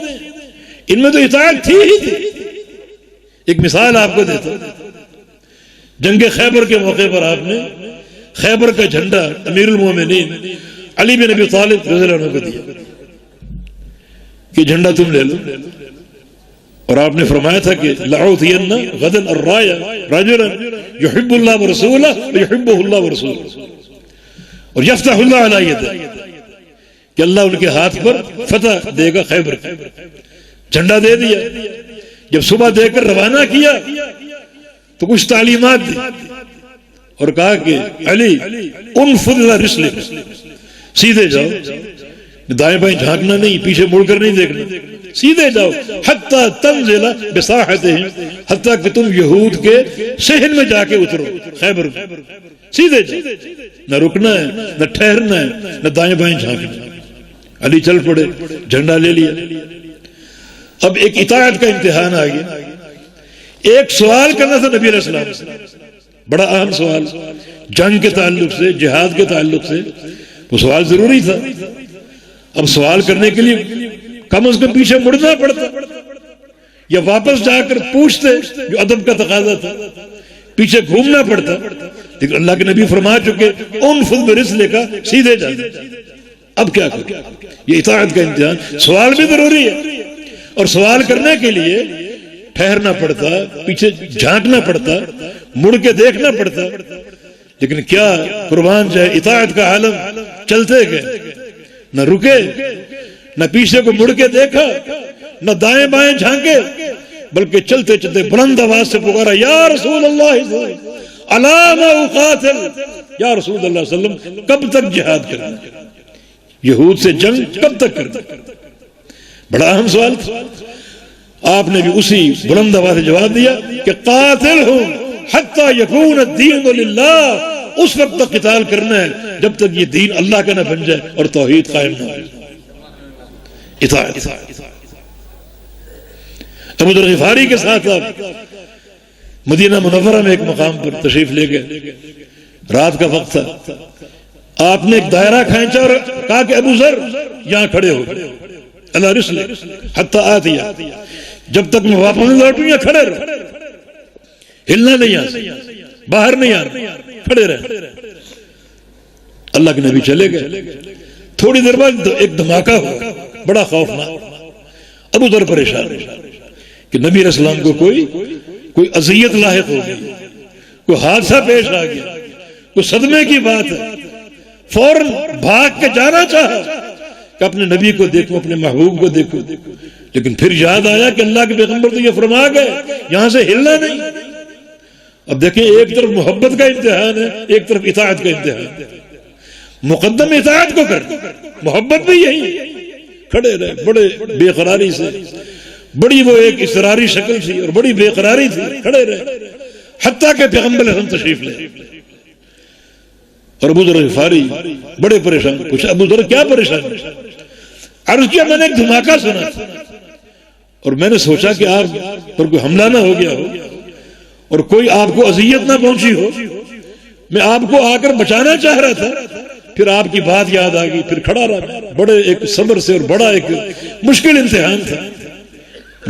ان میں تو اطاعت تھی ہی تھی. ایک مثال آپ کو دیتا ہوں. جنگ خیبر کے موقع پر آپ نے خیبر کا جھنڈا امیر المومنین علی بن ابی طالب رضی اللہ عنہ کو دیا کہ جھنڈا تم لے لو، اور آپ نے فرمایا تھا کہ لأعطین غدا الراية رجلا يحب الله ورسوله ويحبه الله ورسوله اور یفتح اللہ علی یدہ، کہ اللہ ان کے ہاتھ پر فتح دے گا خیبر کا. جھنڈا دے دیا. جب صبح دے کر روانہ کیا تو کچھ تعلیمات دی اور کہا کہ علی انفض الی رسلک، سیدھے جاؤ، دائیں بائیں جھانکنا نہیں، پیچھے مڑ کر نہیں دیکھنا، سیدھے جاؤ. حتی تنزل بساحتہم، حتیٰ کہ تم یہود کے صحن میں جا کے اترو خیبر میں. سیدھے جاؤ، نہ رکنا ہے نہ ٹھہرنا ہے نہ دائیں بائیں جھانکنا. علی چل پڑے، جھنڈا لے لیا. اب ایک اطاعت کا امتحان آ گیا. ایک سوال کرنا تھا نبی علیہ السلام سے، بڑا اہم سوال، جنگ کے تعلق سے، جہاد کے تعلق سے. وہ سوال ضروری تھا. اب سوال کرنے کے لیے کم از کم پیچھے مڑنا پڑتا یا واپس جا کر پوچھتے، جو ادب کا تقاضا تھا. پیچھے گھومنا پڑتا. لیکن اللہ کے نبی فرما چکے انفض برسلک، سیدھے جا. اب کیا کریں؟ یہ اطاعت کا امتحان. سوال بھی ضروری ہے، اور سوال کرنے کے لیے ٹھہرنا پڑتا، پیچھے جھانکنا پڑتا، مڑ کے دیکھنا پڑتا. لیکن کیا قربان جائے اطاعت کا عالم، چلتے گئے، نہ رکے، نہ پیچھے کو مڑ کے دیکھا، نہ دائیں بائیں جھانکے، بلکہ چلتے چلتے بلند آواز سے پکارا یا رسول اللہ الا ما اقاتل، یا رسول اللہ صلی اللہ علیہ وسلم کب تک جہاد کرنا، یہود سے جنگ کب تک کرنا. بڑا اہم سوال تھا. آپ نے بھی اسی بلند آواز سے جواب دیا کہ قاتلہم حتی یکون الدین للہ، اس وقت تک قتال کرنا ہے جب تک یہ دین اللہ کا نہ بن جائے اور توحید قائم نہ ہو. اطاعت. ابو ذر غفاری کے ساتھ آپ مدینہ منورہ میں ایک مقام پر تشریف لے گئے. رات کا وقت تھا. آپ نے ایک دائرہ کھینچا اور کہا کہ ابو ذر یہاں کھڑے ہو، اللہ رسلک حتی آتیا، جب تک میں واپس نہیں لوٹوں یا کھڑے رہو، ہلنا نہیں، یہاں سے باہر نہیں آنا، کھڑے رہے. اللہ کے نبی چلے گئے. تھوڑی دیر بعد ایک دھماکہ ہوا، بڑا خوفناک. ابو ذر پریشان کہ نبی علیہ السلام کو کوئی اذیت لاحق ہو گئی، کوئی حادثہ پیش آ گیا، کوئی صدمے کی بات ہے. فوراً بھاگ کے جانا چاہا کہ اپنے نبی کو دیکھو، اپنے محبوب کو دیکھو. لیکن پھر یاد آیا کہ اللہ کے پیغمبر تو یہ فرما گئے یہاں سے ہلنا نہیں. اب دیکھیں، ایک طرف محبت کا امتحان ہے، ایک طرف اطاعت کا امتحان ہے. مقدم اطاعت کو کر، محبت بھی یہی. کھڑے رہے بڑے بے قراری سے، بڑی وہ ایک اصراری شکل تھی اور بڑی بے قراری تھی. کھڑے رہے حتیٰ کہ پیغمبر ہم تشریف لے. اور ابو ذر غفاری بڑے پریشان. پوچھا ابو ذر کیا پریشان؟ عرض کیا میں نے ایک دھماکہ سنا اور میں نے سوچا کہ آپ پر کوئی حملہ نہ ہو گیا ہو اور کوئی آپ کو اذیت نہ پہنچی ہو. میں آپ کو آ کر بچانا چاہ رہا تھا، پھر آپ کی بات یاد آ گئی، پھر کھڑا رہا. بڑے ایک صبر سے اور بڑا ایک مشکل امتحان تھا.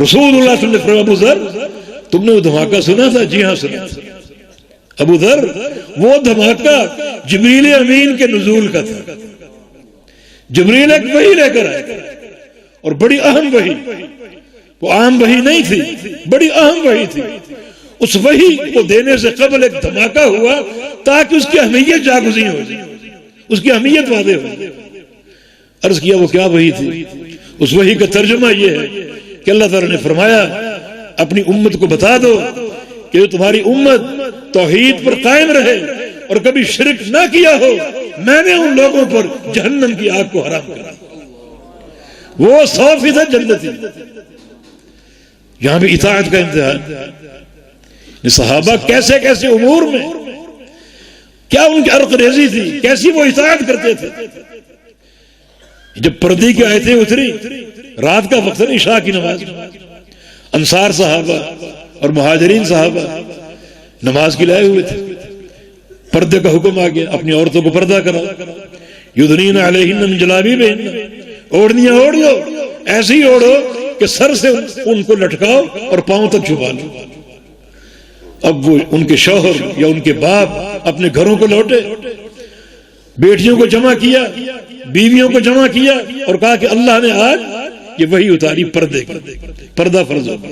رسول اللہ صلی اللہ علیہ وسلم ابو ذر تم نے وہ دھماکہ سنا تھا؟ جی ہاں سنا تھا. ابو ذر وہ دھماکہ جبریل امین کے نزول کا تھا. جبریل ایک وحی لے کر آئے اور بڑی اہم وحی، وہ عام وحی نہیں تھی، بڑی اہم وحی تھی. اس وحی کو دینے سے قبل ایک دھماکہ ہوا تاکہ اس کی اہمیت جاگزین ہو جائے، اس کی اہمیت واضح ہو. عرض کیا وہ کیا وحی تھی؟ اس وحی کا ترجمہ یہ ہے کہ اللہ تعالیٰ نے فرمایا اپنی امت کو بتا دو کہ تمہاری امت توحید پر قائم رہے اور کبھی شرک نہ کیا ہو، میں نے ان لوگوں پر جہنم کی آگ کو حرام کیا. وہ 100% جنتی. یہاں بھی اطاعت کا امتحان. صحابہ کیسے کیسے امور میں کیا ان کی عرق ریزی تھی، کیسی وہ اطاعت کرتے تھے. جب پردے کی آیتیں اتری، رات کا وقت عشاء کی نماز، انصار صحابہ اور مہاجرین صحابہ نماز کے لائے ہوئے تھے. پردے کا حکم آ گیا، اپنی عورتوں کو پردہ کرا. یدنین علیہن من جلابیبہن، اوڑھنیاں اوڑھ لو، ایسی اوڑھو کہ سر سے ان کو لٹکاؤ اور پاؤں تک چھپا لو. اب وہ ان کے شوہر یا ان کے باپ اپنے گھروں کو لوٹے، بیٹیوں کو جمع کیا، بیویوں کو جمع کیا اور کہا کہ اللہ نے آج یہ وحی اتاری پردے کی، پردہ فرض ہوگا۔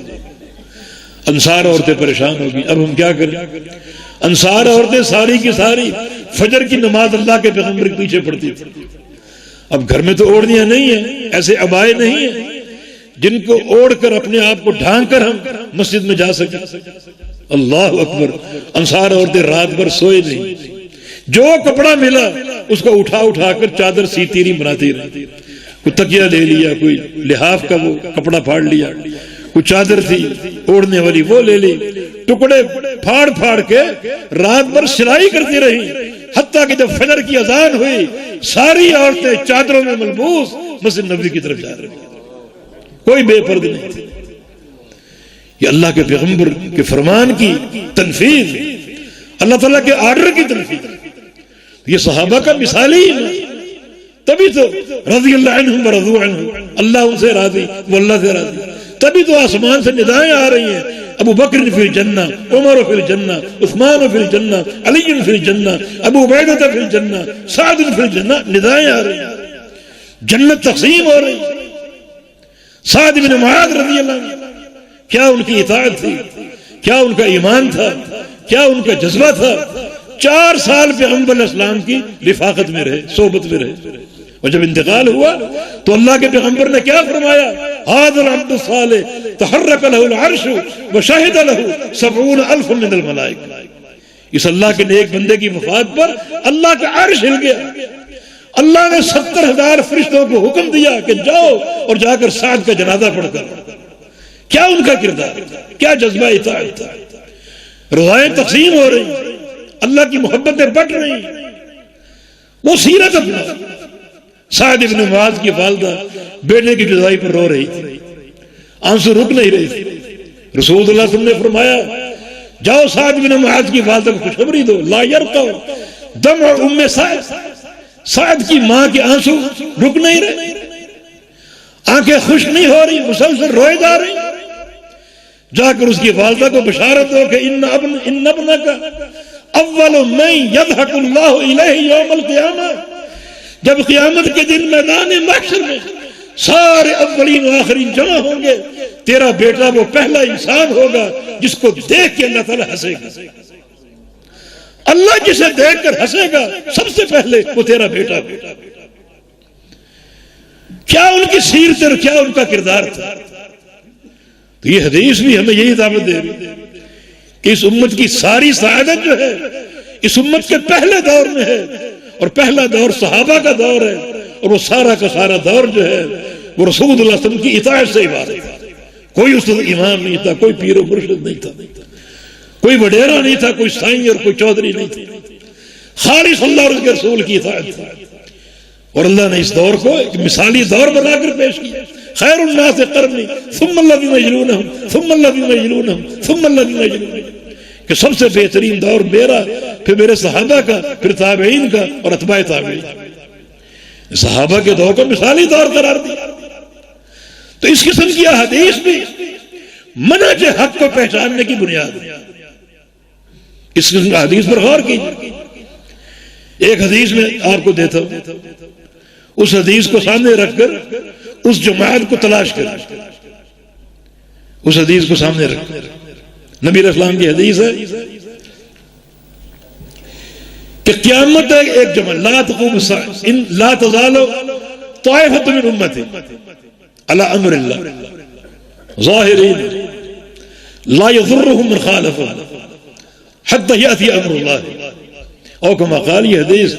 انصار عورتیں پریشان ہوگی، اب ہم کیا کریں؟ انصار عورتیں ساری کی ساری فجر کی نماز اللہ کے پیغمبر کے پیچھے پڑتی تھی۔ اب گھر میں تو اوڑھنیاں نہیں ہیں، ایسے عبائے نہیں ہیں جن کو اوڑھ کر اپنے آپ کو ڈھانک کر ہم مسجد میں جا سکیں۔ اللہ اکبر، انصار عورتیں رات بھر سوئے نہیں، جو کپڑا ملا اس کو اٹھا اٹھا کر چادر سیتی رہی، بناتی رہی۔ کوئی تکیہ لے لیا، کوئی لحاف کا وہ کپڑا پھاڑ لیا، کوئی چادر تھی اوڑھنے والی وہ لے لی، ٹکڑے پھاڑ پھاڑ کے رات بھر سلائی کرتی رہی، حتیٰ کہ جب فجر کی اذان ہوئی ساری عورتیں چادروں میں ملبوس مسجد نبوی کی طرف جا رہی، کوئی بے پردہ نہیں تھی۔ یہ اللہ کے پیغمبر کے فرمان کی تنفیذ، اللہ تعالیٰ کے آرڈر کی تنفیذ، یہ صحابہ کا مثالی ایمان۔ تبھی تو رضی اللہ عنہم ورضوا عنہ، اللہ ان سے راضی، وہ اللہ سے راضی۔ تبھی تو آسمان سے ندائیں آ رہی ہیں، ابو بکر فی الجنہ، عمر فی الجنہ، عثمان فی الجنہ، علی فی الجنہ، ابو عبیدہ فی الجنہ، سعد فی الجنہ، ندائیں آ رہی ہیں، جنت تقسیم ہو رہی ہے۔ سعد بن معاذ رضی اللہ عنہ، کیا ان کی اطاعت تھی، کیا ان کا ایمان تھا، کیا ان کا جذبہ تھا۔ 4 سال پیغمبر علیہ السلام کی رفاقت میں رہے، صحبت میں رہے، اور جب انتقال ہوا تو اللہ کے پیغمبر نے کیا فرمایا؟ ھذا العبد الصالح تحرک له العرش وشہد له 70,000 من الملائکہ۔ اس اللہ کے نیک بندے کی وفات پر اللہ کا عرش ہل گیا، اللہ نے 70,000 فرشتوں کو حکم دیا کہ جاؤ اور جا کر سعد کا جنازہ پڑھ کر۔ کیا ان کا کردار تھا، کیا جذبہ اطاعت تھا۔ رضائیں تقسیم ہو رہی، اللہ کی محبتیں بڑھ رہی، وہ سیرت اپنا۔ سعد بن معاذ کی والدہ بیٹے کی جدائی پر رو رہی تھی، آنسو رک نہیں رہی تھی۔ رسول اللہ صلی اللہ علیہ وسلم نے فرمایا جاؤ سعد بن معاذ کی والدہ کو خوشخبری دو، لا یرقع دمع ام سعد، سعد کی ماں کے آنسو رک نہیں رہے، آنکھیں خوش نہیں ہو رہی، مسلسل روئے جا رہی۔ جا کر اس کی والدہ کو بشارت دو کہ ان ابنک اول من یضحک اللہ الیہ یوم القیامہ، جب قیامت کے دن میدان محشر میں سارے اولین و آخرین جمع ہوں گے، تیرا بیٹا وہ پہلا انسان ہوگا جس کو دیکھ کے اللہ تعالیٰ ہنسے گا۔ اللہ جسے دیکھ کر ہنسے گا سب سے پہلے وہ تیرا بیٹا ہوگا۔ کیا ان کی سیرت اور کیا ان کا کردار تھا۔ تو یہ حدیث بھی ہمیں یہی دعوت دے رہی کہ اس امت کی ساری سعادت جو ہے اس امت کے پہلے دور میں ہے، اور پہلا دور صحابہ کا دور ہے، اور وہ سارا کا سارا دور جو ہے وہ رسول اللہ صلی اللہ علیہ وسلم کی اطاعت سے عبارت تھا۔ کوئی اس وقت امام نہیں تھا، کوئی پیر و مرشد نہیں تھا، کوئی وڈیرا نہیں تھا، کوئی سائیں اور کوئی چودھری نہیں تھا، خالص اللہ اور اس کے رسول کی اطاعت تھی۔ اور اللہ نے اس دور کو ایک مثالی دور بنا کر پیش کیا، خیر الناس قرنی ثم الذین یلونہم ثم الذین یلونہم ثم الذین یلونہم، کہ سب سے بہترین دور میرا، پھر میرے صحابہ کا، پھر تابعین کا اور اتباع تابعین۔ صحابہ کے دور کو مثالی دور قرار دیا۔ تو اس قسم کی حدیث بھی منہج حق کو پہچاننے کی بنیاد ہے۔ اس قسم کی حدیث پر غور کیجیے۔ ایک حدیث میں آپ کو دیتا ہوں، اس حدیث کو سامنے رکھ کر اس جماعت کو تلاش کریں، اس حدیث کو سامنے رکھ کر۔ نبی علیہ السلام کی حدیث ہے کہ قیامت ہے ایک جماعت، لا تقوم الساعة لا تزال طائفة من امتی على امر اللہ ظاہرین لا يضرهم من خالفهم حتى يأتي امر اللہ، او کما قال۔ یہ حدیث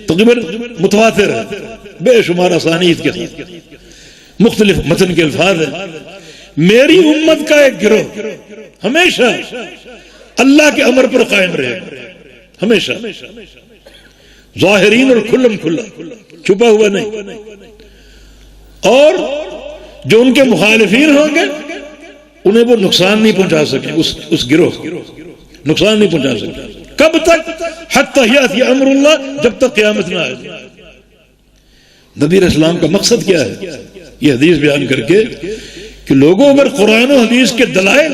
تقریباً متواتر ہے، بے شمار اسانید کے ساتھ، مختلف متن کے الفاظ ہیں۔ میری امت کا ایک گروہ ہمیشہ اللہ کے امر پر قائم رہے گا، ہمیشہ ظاہرین اور کھلم کھلا، چھپا ہوا نہیں، اور جو ان کے مخالفین ہوں گے انہیں وہ نقصان نہیں پہنچا سکے، اس گروہ نقصان نہیں پہنچا سکے۔ کب تک؟ حتی یاتی امر اللہ، جب تک قیامت نہ آئے۔ نبی علیہ السلام کا مقصد کیا ہے یہ حدیث بیان کر کے؟ کہ لوگوں اگر قرآن و حدیث کے دلائل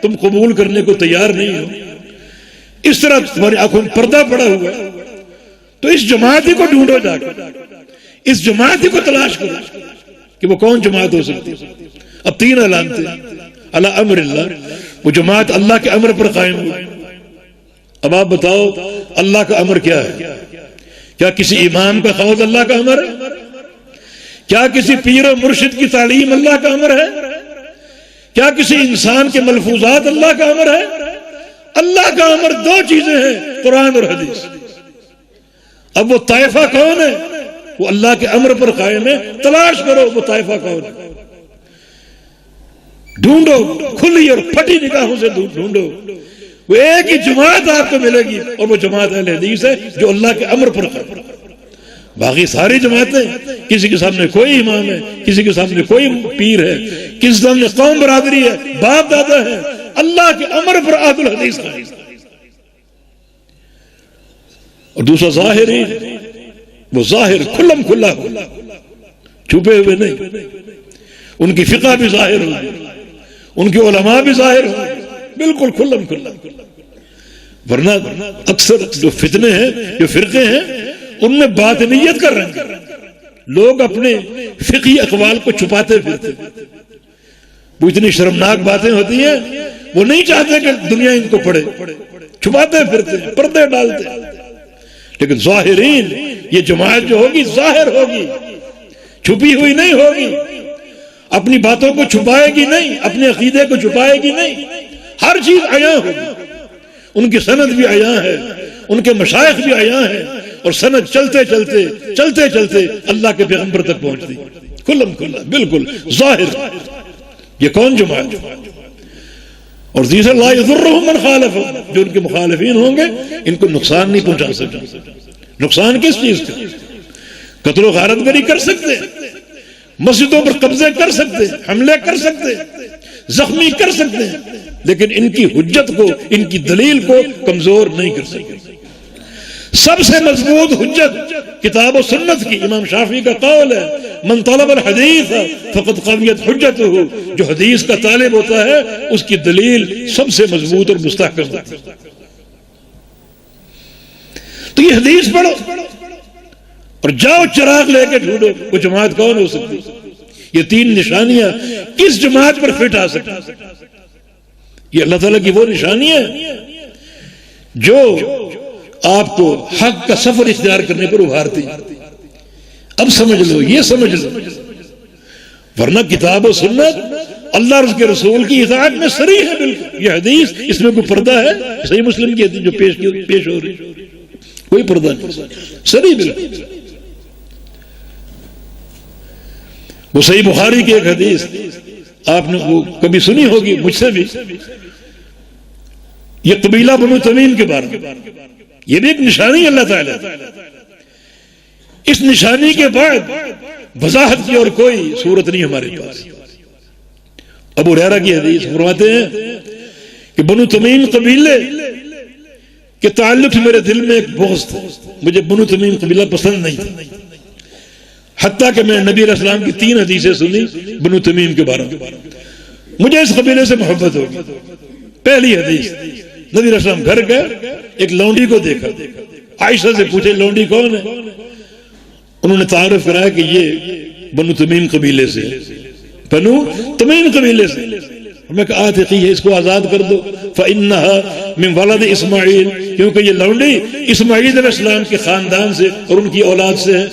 تم قبول کرنے کو تیار نہیں ہو، اس طرح تمہاری آنکھوں میں پردہ پڑا ہوا ہے، تو اس جماعت ہی کو ڈھونڈو جا کر، اس جماعت ہی کو تلاش کرو کہ وہ کون جماعت ہو سکتی ہے۔ اب 3 علامتیں علی امر اللہ، وہ جماعت اللہ کے امر پر قائم ہوئی۔ اب آپ بتاؤ اللہ کا امر کیا ہے؟ کیا کسی امام کا قول اللہ کا امر ہے؟ کیا کسی پیر و مرشد کی تعلیم اللہ کا امر ہے؟ کیا کسی انسان کے ملفوظات اللہ کا امر ہے؟ اللہ کا امر 2 چیزیں ہیں، قرآن اور حدیث۔ اب وہ طائفہ کون ہے؟ وہ اللہ کے امر پر قائم ہے، تلاش کرو وہ طائفہ کون ہے، ڈھونڈو، کھلی اور پھٹی نگاہوں سے ڈھونڈو، وہ ایک ہی جماعت آپ کو ملے گی، اور وہ جماعت اہل حدیث ہے جو اللہ کے امر پر قائم ہے۔ باقی ساری جماعتیں، کسی کے سامنے کوئی امام ہے، کسی کے سامنے کوئی پیر ہے، کسی کے سامنے قوم برادری ہے، باپ دادا ہے، اللہ کے امر پر اہل الحدیث قائم۔ اور دوسرا ظاہری، وہ ظاہر کھلم کھلا ہو، چھپے ہوئے نہیں، ان کی فقہ بھی ظاہر ہو، ان کے علماء بھی ظاہر ہو، بالکل کھلم کھلا۔ ورنہ اکثر جو فتنے ہیں، جو فرقے ہیں، ان میں باطنیت کا رنگ، لوگ اپنے فقہی اقوال کو چھپاتے پھرتے، وہ اتنی شرمناک باتیں ہوتی ہیں، وہ نہیں چاہتے کہ دنیا ان کو پڑھے، چھپاتے پھرتے، پردے ڈالتے۔ لیکن ظاہرین، یہ جماعت جو ہوگی ظاہر ہوگی، چھپی ہوئی نہیں ہوگی، اپنی باتوں کو چھپائے گی نہیں، اپنے عقیدے کو چھپائے گی نہیں، ہر چیز عیاں ہوگی۔ ان کی سند بھی عیاں ہے، ان کے مشائخ بھی عیاں ہیں، اور سند چلتے چلتے اللہ کے پیغمبر تک پہنچتی، کھلم کھلا، بالکل ظاہر۔ یہ کون جماعت؟ اور تیسرا لا یضرهم من خالفهم، جو ان کے مخالفین ہوں گے ان کو نقصان نہیں پہنچا سکتے۔ نقصان کس چیز کا؟ قتل و غارت گری کر سکتے، مسجدوں پر قبضے کر سکتے، حملے کر سکتے، زخمی کر سکتے، لیکن ان کی حجت کو، ان کی دلیل کو کمزور نہیں کر سکتے۔ سب سے مضبوط حجت کتاب و سنت کی، امام شافعی کا قول ہے، من طلب الحدیث فقد قویت حجتہ، جو حدیث کا طالب ہوتا ہے اس کی دلیل سب سے مضبوط اور مستحکم ہوتی ہے۔ تو یہ حدیث پڑھو اور جاؤ چراغ لے کے ڈھونڈو وہ جماعت کون ہو سکتی۔ یہ 3 نشانیاں کس جماعت پر فٹ آ سکتی؟ یہ اللہ تعالیٰ کی وہ نشانیاں جو آپ کو حق کا سفر اختیار کرنے پر ابھارتی۔ اب سمجھ لو، یہ سمجھ لو، ورنہ کتاب و سنت اللہ اور اس کے رسول کی اطاعت میں صریح ہے بالکل۔ یہ حدیث، اس میں کوئی پردہ ہے؟ صحیح مسلم کی حدیث جو پیش ہو رہی، کوئی پردہ نہیں، صریح بالکل۔ وہ صحیح بخاری کی ایک حدیث آپ نے وہ کبھی سنی ہوگی، مجھ سے بھی، یہ قبیلہ بنو تمیم کے بارے میں، یہ بھی ایک نشانی اللہ تعالیٰ۔ اس نشانی کے بعد وضاحت کی اور کوئی صورت نہیں ہمارے پاس۔ ابو ہریرہ کی حدیث فرماتے ہیں کہ بنو تمیم قبیلے کے تعلق سے میرے دل میں ایک بغض تھا، مجھے بنو تمیم قبیلہ پسند نہیں تھا، حتیٰ کہ میں نبی علیہ السلام کی 3 حدیثیں سنی بنو تمیم کے بارے میں، مجھے اس قبیلے سے محبت ہوگی۔ پہلی حدیث، نبی علیہ السلام گھر گئے، ایک لونڈی کو دیکھا، عائشہ سے پوچھے لونڈی کون ہے؟ انہوں نے تعارف کرایا کہ یہ بنو تمیم قبیلے سے، بنو تمیم قبیلے سے۔ میں کہا آتقی ہے، اس کو آزاد کر دو، فَإِنَّهَا مِن وَلَدِ اسماعیل، کیونکہ یہ لونڈی اسماعیل علیہ السلام کے خاندان سے اور ان کی اولاد سے ہے۔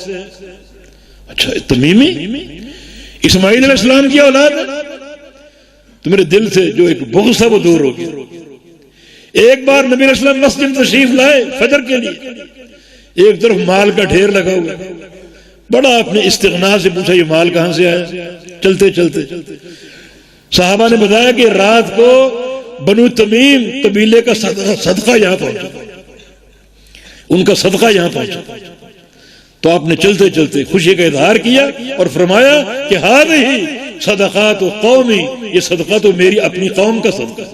اچھا، تمیمی اسماعیل علیہ السلام کی اولاد ہے؟ تو میرے دل سے جو ایک بغض تھا وہ دور ہو گیا۔ ایک بار نبی علیہ السلام مسجد تشریف لائے فجر کے لیے، ایک طرف مال کا ڈھیر لگا ہوا، بڑا اپنے استغنا سے پوچھا یہ مال کہاں سے آیا؟ چلتے چلتے صحابہ نے بتایا کہ رات کو بنو تمیم قبیلے کا صدقہ یہاں پہنچا، ان کا صدقہ یہاں پہنچا۔ تو آپ نے چلتے چلتے خوشی کا اظہار کیا اور فرمایا کہ ہذہ صدقات قومی، یہ صدقہ تو میری اپنی قوم کا صدقہ۔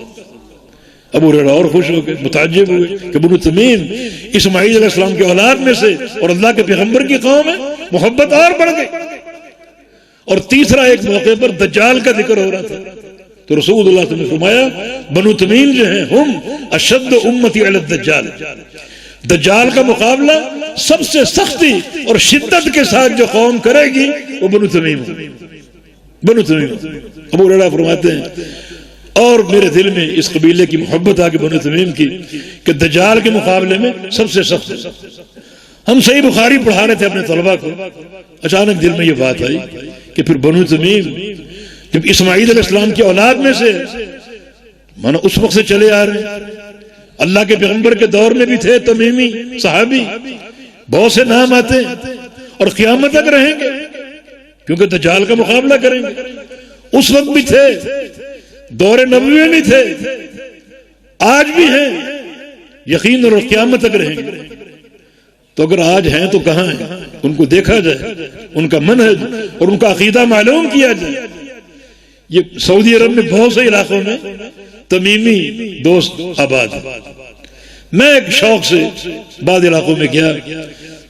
ابو ہریرہ اور خوش ہو گئے، متعجب ہوئے کہ بنو تمیم اسماعیل علیہ السلام کے اولاد میں سے اور اللہ کے پیغمبر کی قوم ہے، محبت اور بڑھ گئی۔ اور تیسرا ایک موقع پر دجال کا ذکر ہو رہا تھا، تو رسول اللہ صلی اللہ علیہ وسلم نے فرمایا بنو تمیم جو ہیں ہم اشد امتی علی الدجال، دجال کا مقابلہ سب سے سختی اور شدت کے ساتھ جو قوم کرے گی وہ بنو تمیم بنو تمیم۔ ابو ہریرہ فرماتے ہیں اور میرے دل میں اس قبیلے کی محبت آ کے بنو تمیم کی کہ دجال کے مقابلے میں سب سے سخت۔ ہم صحیح بخاری پڑھا رہے تھے اپنے طلبہ کو، اچانک دل میں یہ بات آئی کہ پھر بنو تمیم جب اسماعیل علیہ السلام کی اولاد میں سے مانا اس وقت سے چلے آ رہے ہیں، اللہ کے پیغمبر کے دور میں بھی تھے تمیمی صحابی، بہت سے نام آتے ہیں اور قیامت تک رہیں گے کیونکہ دجال کا مقابلہ کریں گے، اس وقت بھی تھے، دور نبوی میں تھے، آج بھی ہیں، یقین اور قیامت تک رہیں گے۔ تو اگر آج ہیں تو کہاں ہیں؟ ان کو دیکھا جائے، ان کا منہج اور ان کا عقیدہ معلوم کیا جائے۔ یہ سعودی عرب میں بہت سے علاقوں میں تمیمی دوست آباد ہیں۔ میں ایک شوق سے بعض علاقوں میں گیا،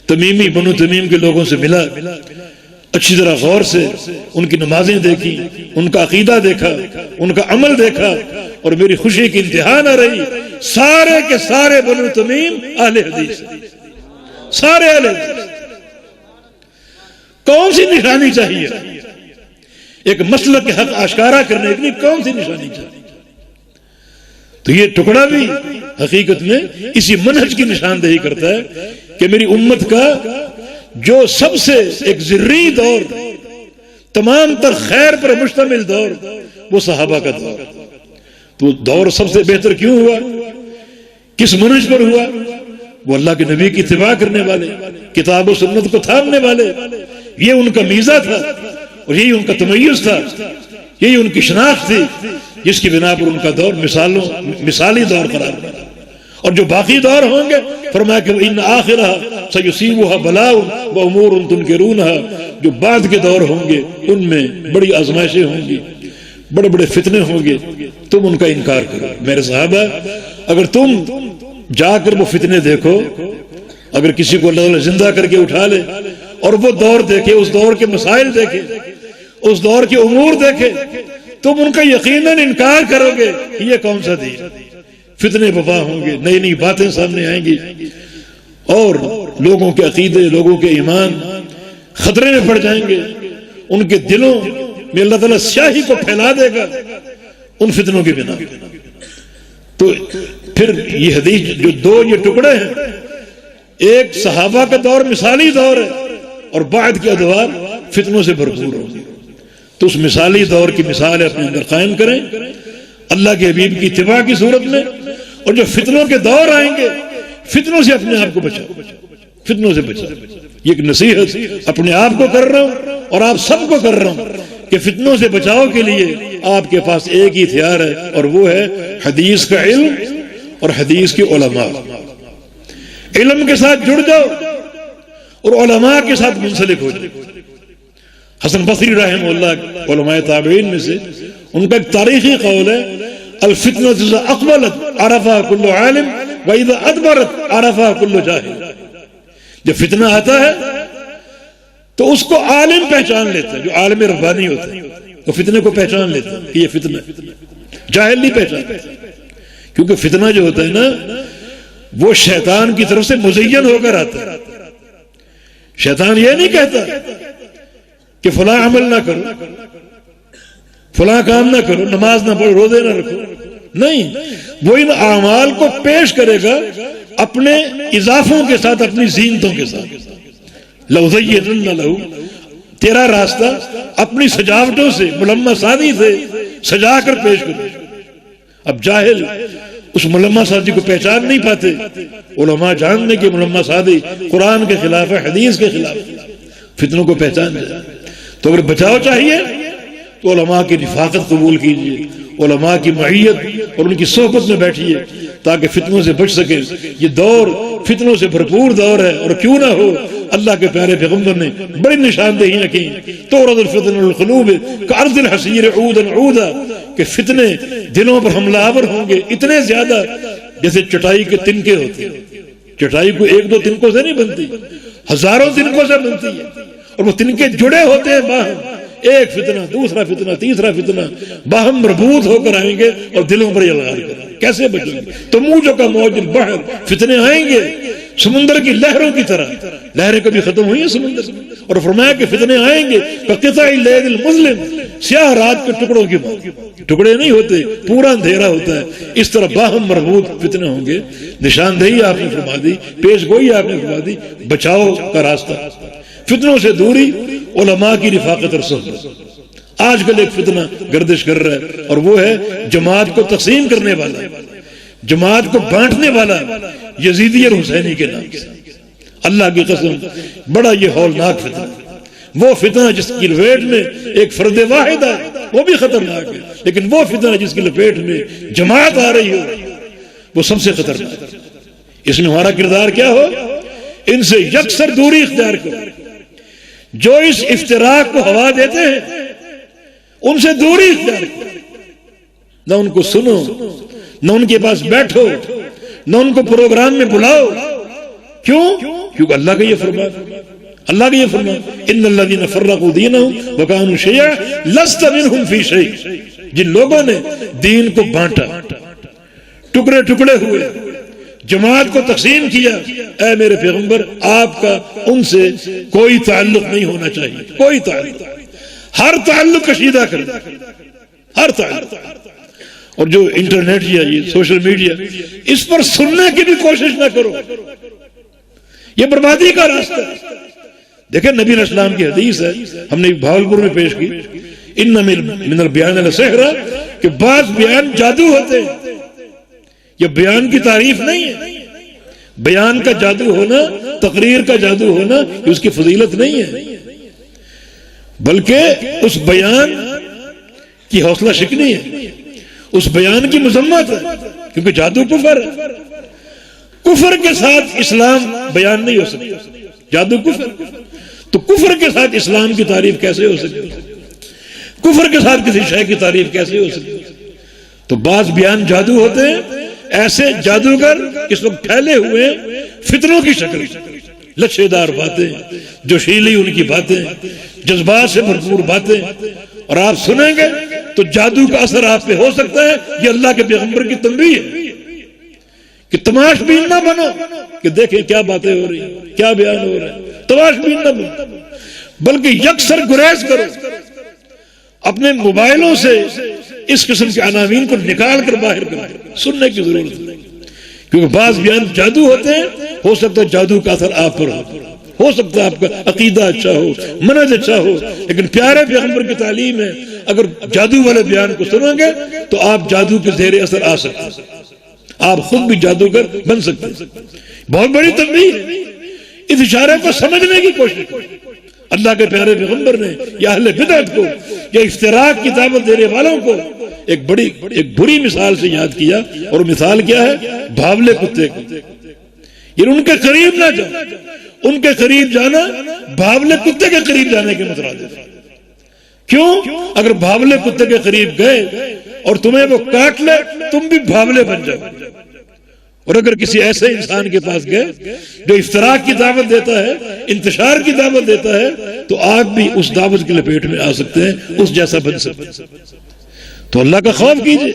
تمیمی بنو تمیم کے لوگوں سے ملا، اچھی طرح غور سے ان کی نمازیں دیکھی، ان کا عقیدہ دیکھا، ان کا عمل دیکھا، اور میری خوشی کی انتہا نہ رہی۔ سارے کے سارے بنو تمیم اہل حدیث، سارے اہل حدیث۔ کون سی نشانی چاہیے ایک مسلک کے حق آشکارا کرنے کے لیے؟ کون سی نشانی چاہیے؟ تو یہ ٹکڑا بھی حقیقت میں اسی منہج کی نشاندہی کرتا ہے کہ میری امت کا جو سب سے ایک ذری دور، تمام تر خیر پر مشتمل دور، وہ صحابہ کا دور۔ تو دور سب سے بہتر کیوں ہوا؟ کس منہج پر ہوا؟ وہ اللہ کے نبی کی اتباع کرنے والے، کتاب و سنت کو تھامنے والے، یہ ان کا میزہ تھا اور یہی ان کا تمیز تھا، یہی ان کی شناخت تھی، جس کی بنا پر ان کا دور مثالی دور قرار پایا۔ اور جو باقی دور ہوں گے فرمایا کہ ان آخرہ سیصیبها بلاء وامور تنکرونها، جو بعد کے دور ہوں گے ان میں بڑی آزمائشیں ہوں گی، بڑے بڑے فتنے ہوں گے، تم ان کا انکار کرو۔ میرے صحابہ، اگر تم جا کر وہ فتنے دیکھو، اگر کسی کو اللہ تعالیٰ زندہ کر کے اٹھا لے اور وہ دور دیکھے، اس دور کے مسائل دیکھے، اس دور کے امور دیکھے، تم ان کا یقیناً انکار کرو گے کہ یہ کون سا دین۔ فتنے وبا ہوں گے، نئی نئی باتیں سامنے آئیں گی، اور لوگوں کے عقیدے، لوگوں کے ایمان خطرے میں پڑ جائیں گے، ان کے دلوں میں اللہ تعالیٰ سیاہی کو پھیلا دے گا ان فتنوں کی بنا۔ تو پھر یہ حدیث جو دو یہ ٹکڑے ہیں، ایک صحابہ کا دور مثالی دور ہے اور بعد کے ادوار فتنوں سے بھرپور ہوں۔ تو اس مثالی دور کی مثال اپنے اندر قائم کریں اللہ کے حبیب کی اتباع کی صورت میں، اور جو فتنوں کے دور آئیں گے فتنوں سے اپنے آپ کو بچاؤ، فتنوں سے بچاؤ۔ یہ ایک نصیحت اپنے آپ کو کر رہا ہوں اور آپ سب کو کر رہا ہوں کہ فتنوں سے بچاؤ کے لیے آپ کے پاس ایک ہی ہتھیار ہے، اور وہ ہے حدیث کا علم اور حدیث کے علماء۔ علم کے ساتھ جڑ جاؤ اور علماء کے ساتھ منسلک ہو جاؤ۔ حسن بصری رحمہ اللہ علماء تابعین میں سے ان کا ایک تاریخی قول ہے، الفتنة اذا اقبلت عرفها كل عالم واذا ادبرت عرفها كل جاہل۔ جب فتنہ آتا ہے تو اس کو عالم پہچان لیتا ہے، جو عالم ربانی ہوتا ہے وہ فتنے کو پہچان لیتا ہے کہ یہ فتنہ ہے، جاہل نہیں پہچانتا، کیونکہ فتنہ جو ہوتا ہے نا وہ شیطان کی طرف سے مزین ہو کر آتا ہے۔ شیطان یہ نہیں کہتا کہ فلاں عمل نہ کرو، فلاں کام نہ کرو، نماز نہ پڑھو، روزے نہ رکھو، نہیں، وہ ان اعمال کو پیش کرے گا اپنے اضافوں کے ساتھ، اپنی زینتوں کے ساتھ۔ لَأُزَيِّنَنَّ لَهُ، تیرا راستہ اپنی سجاوٹوں سے، ملمہ سازی سے سجا کر پیش کرو۔ اب جاہل اس ملمہ سازی کو پہچان نہیں پاتے، علماء جاننے کے ملمہ سازی قرآن کے خلاف ہے، حدیث کے خلاف ہے، فتنوں کو پہچان جائے۔ تو اگر بچاؤ چاہیے تو علماء کی رفاقت قبول کیجئے، علماء کی معیت اور ان کی صحبت میں بیٹھیے تاکہ فتنوں سے بچ سکے۔ یہ دور فتنوں سے بھرپور دور ہے، اور کیوں نہ ہو، اللہ کے پیارے پیغمبر نے بڑی نشاندہیاں کی، تورد الفتن القلوب کارض الحصیر عودا عودا، کہ فتنے دلوں پر حملہ آور ہوں گے اتنے زیادہ جیسے چٹائی کے تنکے ہوتے ہیں۔ چٹائی کو ایک دو تنکوں سے نہیں بنتی، ہزاروں تنکوں سے بنتی ہے، اور وہ تنکے جڑے ہوتے ہیں باہم، ایک فتنہ، دوسرا فتنہ، تیسرا فتنہ، باہم مربوط ہو کر آئیں گے اور دلوں پر یلغار کریں گے. کیسے بچیں گے؟ تو موجوں کا موج البحر، فتنے آئیں گے سمندر کی لہروں کی طرح. لہریں کبھی ختم ہوئی ہیں سمندر میں؟ اور فرمایا کہ فتنے آئیں گے قطع اللیل المظلم، سیاہ رات کے ٹکڑوں کی بات، ٹکڑے نہیں ہوتے، پورا اندھیرا ہوتا ہے. اس طرح باہم مربوط فتنے ہوں گے. نشاندہی آپ نے فرما دی، پیش گوئی آپ نے فرما دی، بچاؤ کا راستہ، فتنوں سے دوری، علماء کی رفاقت اور صحبت. آج کل ایک فتنہ گردش کر رہا ہے اور وہ ہے جماعت کو تقسیم کرنے والا، جماعت کو بانٹنے والا، یزیدی اور حسینی کے نام سے. اللہ کی قسم بڑا یہ ہولناک فتنہ، وہ فتنہ جس کی لپیٹ میں ایک فرد واحد ہے وہ بھی خطرناک ہے، لیکن وہ فتنہ جس کی لپیٹ میں جماعت آ رہی ہو وہ سب سے خطرناک ہے. اس میں ہمارا کردار کیا ہو؟ ان سے یکسر دوری اختیار کرو. جو اس افتراق کو ہوا دیتے ہیں ان سے دوری اختیار کرو. نہ ان کو سنو، نہ ان کے پاس بیٹھو، نہ ان کو پروگرام میں بلاؤ. کیوں؟ کیونکہ اللہ کا یہ فرمان، اللہ کا یہ فرمان ان الذین فرقوا دینہم وکانوا شیعا لست منہم فی شیء. جن لوگوں نے دین کو بانٹا، ٹکڑے ٹکڑے ہوئے، جماعت کو تقسیم کیا، اے میرے پیغمبر آپ کا ان سے کوئی تعلق نہیں ہونا چاہیے. کوئی تعلق، ہر تعلق کشیدہ کر دو، ہر تعلق. اور جو انٹرنیٹ یا یہ سوشل میڈیا، اس پر سننے کی بھی کوشش نہ کرو، یہ بربادی کا راستہ ہے. دیکھیں نبی علیہ السلام کی حدیث ہے، ہم نے بھاولپور میں پیش کی، ان من البیان لسحرا، کہ بعض بیان جادو ہوتے ہیں. یہ بیان کی تعریف نہیں ہے. بیان کا جادو ہونا، تقریر کا جادو ہونا، یہ اس کی فضیلت نہیں ہے، بلکہ اس بیان کی حوصلہ شکنی ہے، اس بیان کی مذمت ہے، کیونکہ جادو کفر ہے. کفر کے ساتھ اسلام بیان نہیں ہو سکتا، جادو کفر. تو کفر کے ساتھ اسلام کی تعریف کیسے ہو سکتی؟ کفر کے ساتھ کسی شے کی تعریف کیسے ہو سکتی؟ تو بعض بیان جادو ہوتے ہیں، ایسے جادوگر اس وقت پھیلے ہوئے فتنوں کی شکل، لچھے دار باتیں، جوشیلی ان کی باتیں، جذبات سے بھرپور باتیں، اور آپ سنیں گے تو جادو کا اثر آپ پہ ہو سکتا ہے. یہ اللہ کے پیغمبر کی تنبیہ ہے کہ تماش بین نہ بنو کہ دیکھیں کیا باتیں ہو رہی ہیں، کیا بیان ہو رہا ہے. تماش بین نہ بنو، بلکہ یکسر گریز کرو. اپنے موبائلوں سے اس قسم کے عناوین کو نکال کر باہر کرو. سننے کی ضرورت نہیں، کیونکہ بعض بیان جادو ہوتے ہیں. ہو سکتا ہے جادو کا اثر آپ پر ہو سکتا ہے آپ کا عقیدہ اچھا ہو، منہج اچھا ہو، لیکن پیارے پیغمبر کی تعلیم ہے اگر جادو والے بیان کو سنو گے تو آپ جادو کے زیر اثر آ سکتے ہیں، آپ خود بھی جادوگر بن سکتے ہیں. بہت بڑی تنبیہ ہے. اس اشارے کو سمجھنے کی کوشش اللہ کے پیارے پیغمبر نے یا اہل بدعت کو یا افتراق کی دعوت دینے والوں کو ایک بری مثال سے یاد کیا. اور مثال کیا ہے؟ بھاولے کتے کو. یعنی ان کے قریب نہ جاؤ. ان کے قریب جانا بھاولے کتے کے قریب جانے کے مترادف. کیوں؟ اگر بھاولے کتے کے قریب گئے اور تمہیں وہ کاٹ لے تم بھی بھاولے بن جاؤ. اور اگر کسی ایسے انسان کے پاس گئے جو افتراق کی دعوت دیتا ہے، انتشار کی دعوت دیتا ہے، تو آپ بھی اس دعوت کی لپیٹ میں آ سکتے ہیں، اس جیسا بن سکتے ہیں. تو اللہ کا خوف کیجئے.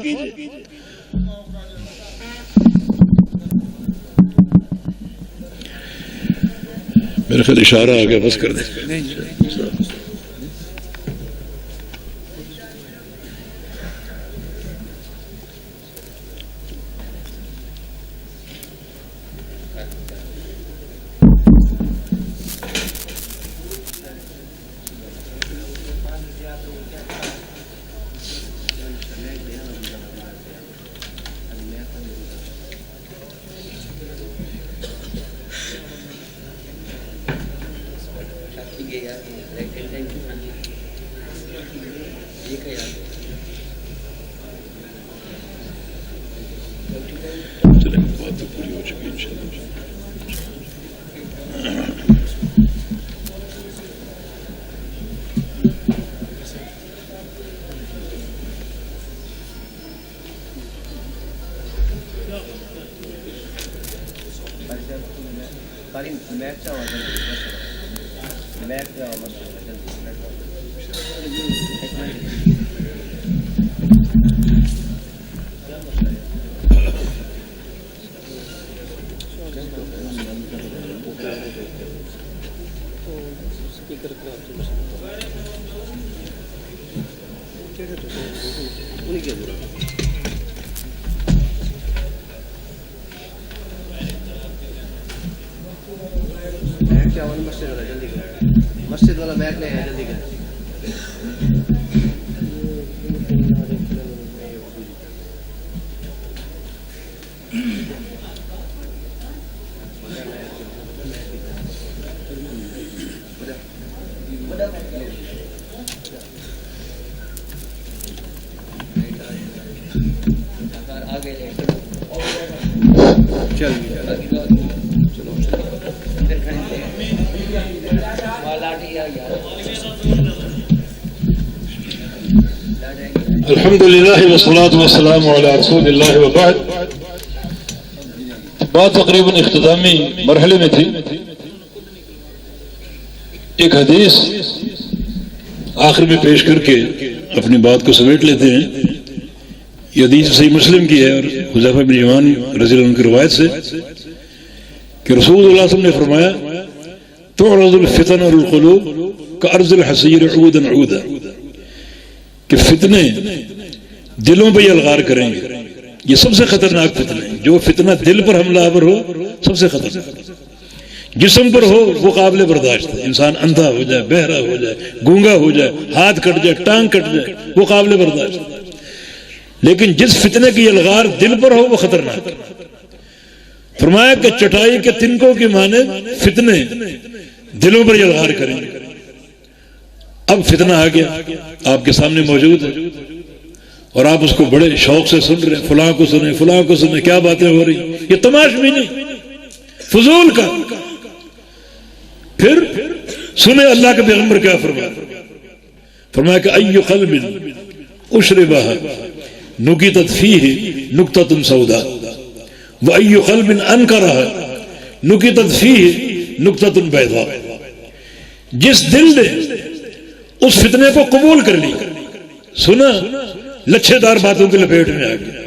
میرے خیال اشارہ آ گیا، بس کر دیں. مسجد والا میک نہیں ہے، جلدی کریں۔ الحمد للہ والصلاة والسلام علی رسول اللہ وبعد۔ بات تقریباً اختتامی مرحلے میں تھی۔ ایک حدیث آخر میں پیش کر کے اپنی بات کو سمیٹ لیتے ہیں۔ یہ حدیث صحیح مسلم کی ہے اور حذیفہ بن یمان رضی اللہ عنہ کی روایت سے کہ رسول اللہ صلی اللہ علیہ وسلم نے فرمایا تعرض الفتن والقلوب کعرض الحصیر عودا عودا، کہ فتنے دلوں پہ الغار کریں گے، یہ سب سے خطرناک فتنہ ہے۔ جو فتنہ دل پر حملہ آور ہو سب سے خطرناک، جسم پر ہو وہ قابل برداشت ہے، انسان اندھا ہو جائے، بہرا ہو جائے، گونگا ہو جائے، ہاتھ کٹ جائے، ٹانگ کٹ جائے، وہ قابل برداشت ہے۔ لیکن جس فتنے کی الغار دل پر ہو وہ خطرناک ہے۔ فرمایا کہ چٹائی کے تنکوں کی مانند فتنے دلوں پر الغار کریں گے۔ اب فتنہ آ گیا، آپ کے سامنے موجود ہے اور آپ اس کو بڑے شوق سے سن رہے ہیں، فلاں کو سنیں، فلاں کو سنیں، کیا باتیں ہو رہی، یہ تماش بھی نہیں، فضول کا۔ پھر سنیں اللہ کے پیغمبر کیا فرمایا کہ ای قلب اشربها نکتت فیہ نکتۃ سوداء وای قلب انکرها نکتت فیہ نکتۃ بیضاء، جس دل نے اس فتنے کو قبول کر لی، سنا، لچھے دار باتوں کے لپیٹ میں آ گیا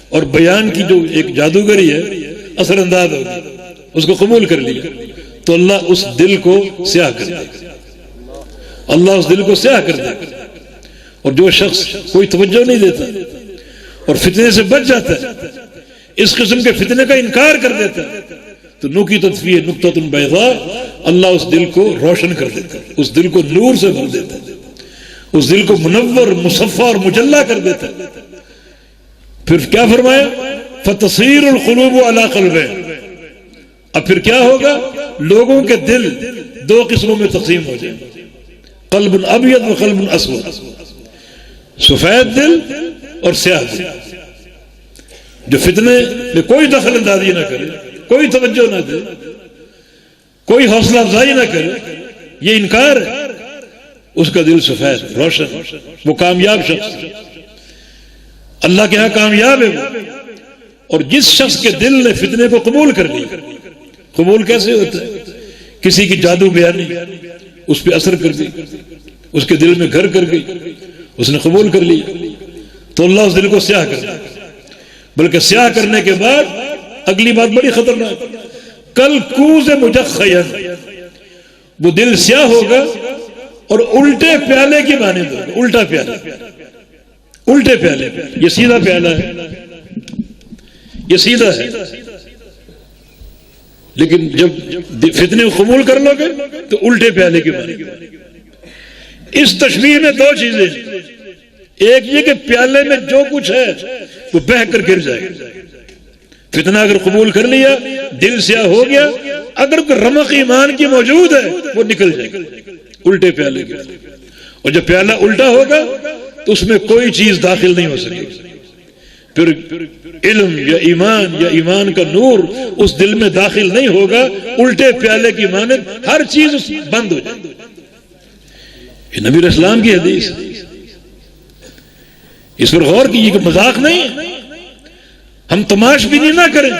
اور بیان کی جو ایک جادوگری ہے اثر انداز ہو گئی، اس کو قبول کر لیا، تو اللہ اس دل کو سیاہ کر دے، اللہ اس دل کو سیاہ کر دے۔ اور جو شخص کوئی توجہ نہیں دیتا اور فتنے سے بچ جاتا ہے، اس قسم کے فتنے کا انکار کر دیتا ہے، تو نکتت فیہ نکتۃ بیضاء، اللہ اس دل کو روشن کر دیتا ہے، اس دل کو نور سے بھر دیتا ہے، اس دل کو منور، مصفا اور مجلہ کر دیتا ہے۔ پھر کیا فرمایا فتصیر القلوب علی قلبین، اب پھر کیا ہوگا، لوگوں کے دل دو قسموں میں تقسیم ہو جائیں، قلب ابیض و قلب اسود، سفید دل اور سیاہ دل، جو فتنے میں کوئی دخل اندازی نہ کرے، کوئی توجہ نہ دے، کوئی حوصلہ افزائی نہ کرے، یہ انکار ہے، اس کا دل سفید روشن، وہ کامیاب شخص ہے، اللہ کے ہاں کامیاب ہے وہ۔ اور جس شخص کے دل نے فتنے کو قبول کر لیا، قبول کیسے ہوتا ہے، کسی کی جادو بیانی اس پہ اثر کر گئی، اس کے دل میں گھر کر گئی، اس نے قبول کر لیا، تو اللہ اس دل کو سیاہ کر دے، بلکہ سیاہ کرنے کے بعد اگلی بات بڑی خطرناک، کل کوز مجخین، وہ دل سیاہ ہوگا اور الٹے پیالے کی مانند ہوگا، الٹا پیالہ، الٹے پیالے، یہ سیدھا پیالہ ہے، یہ سیدھا ہے، لیکن جب فتنے کو قبول کر لو گے تو الٹے پیالے کی مانند۔ اس تشبیہ میں دو چیزیں، ایک یہ کہ پیالے میں جو کچھ ہے وہ بہہ کر گر جائے گا، فتنہ اگر قبول کر لیا، دل سیاہ ہو گیا، اگر کوئی رمق ایمان کی موجود ہے وہ نکل جائے گا الٹے پیالے کے، اور جب پیالہ الٹا ہوگا تو اس میں کوئی چیز داخل نہیں ہو سکے گی، پھر علم یا ایمان کا نور اس دل میں داخل نہیں ہوگا، الٹے پیالے کی مانند ہر چیز بند ہو جائے گی۔ یہ نبی اسلام کی حدیث، اس پر غور کیجیے کہ مذاق نہیں ہے، ہم تماش بھی نہیں نہ کریں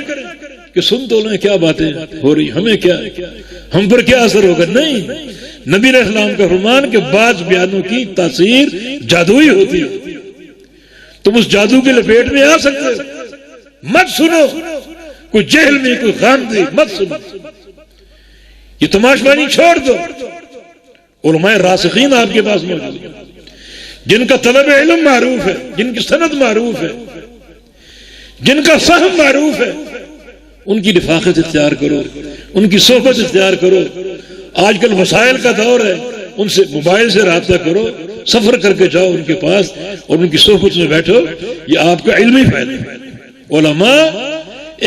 کہ سن تو لیں کیا باتیں ہو رہی، ہمیں کیا، ہم پر کیا اثر ہوگا. نہیں، نبی علیہ السلام کا فرمان کہ بعض بیانوں کی تاثیر جادوئی ہوتی ہے، تم اس جادو کے لپیٹ میں آ سکتے ہو. مت سنو، کوئی جہل میں کوئی خامدی مت سنو، یہ تماشبانی چھوڑ دو. علماء راسخین آپ کے پاس موجود ہیں جن کا طلب علم معروف ہے، جن کی سند معروف ہے، جن کا فہم معروف ہے، ان کی رفاقت اختیار کرو، ان کی صحبت اختیار کرو. آج کل وسائل کا دور ہے، ان سے موبائل سے رابطہ کرو، سفر کر کے جاؤ ان کے پاس اور ان کی صحبت میں بیٹھو. یہ آپ کا علمی فائدہ ہے. علماء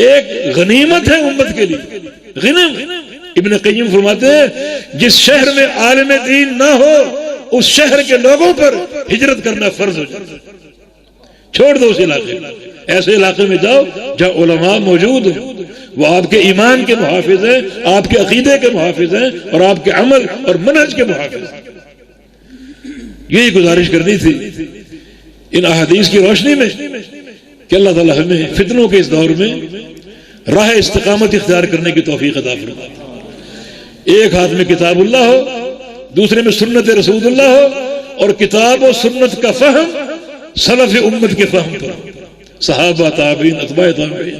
ایک غنیمت ہے امت کے لیے، غنم. ابن قیم فرماتے ہیں جس شہر میں عالم دین نہ ہو اس شہر کے لوگوں پر ہجرت کرنا فرض ہو جائے. چھوڑ دو اس علاقے میں، ایسے علاقے میں جاؤ جہاں علماء موجود ہیں، وہ آپ کے ایمان کے محافظ ہیں، آپ کے عقیدے کے محافظ ہیں اور آپ کے عمل اور منہج کے محافظ ہیں. یہی گزارش کرنی تھی ان احادیث کی روشنی میں کہ اللہ تعالیٰ ہمیں فتنوں کے اس دور میں راہ استقامت اختیار کرنے کی توفیق عطا فرمائے. ایک ہاتھ میں کتاب اللہ ہو، دوسرے میں سنت رسول اللہ ہو، اور کتاب و سنت کا فہم سلف امت کے فہم پر، صحابہ تابعین اتباع تابعین،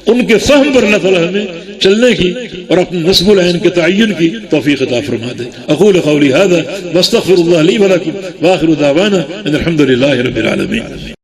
ان کے فہم پر اللہ تعالیٰ ہمیں چلنے کی اور اپنے نصب العین کے تعین کی توفیق عطا فرما دے. اقول قولی ھذا واستغفر اللہ لی ولکم واخر دعوانا ان الحمد للہ رب العالمین.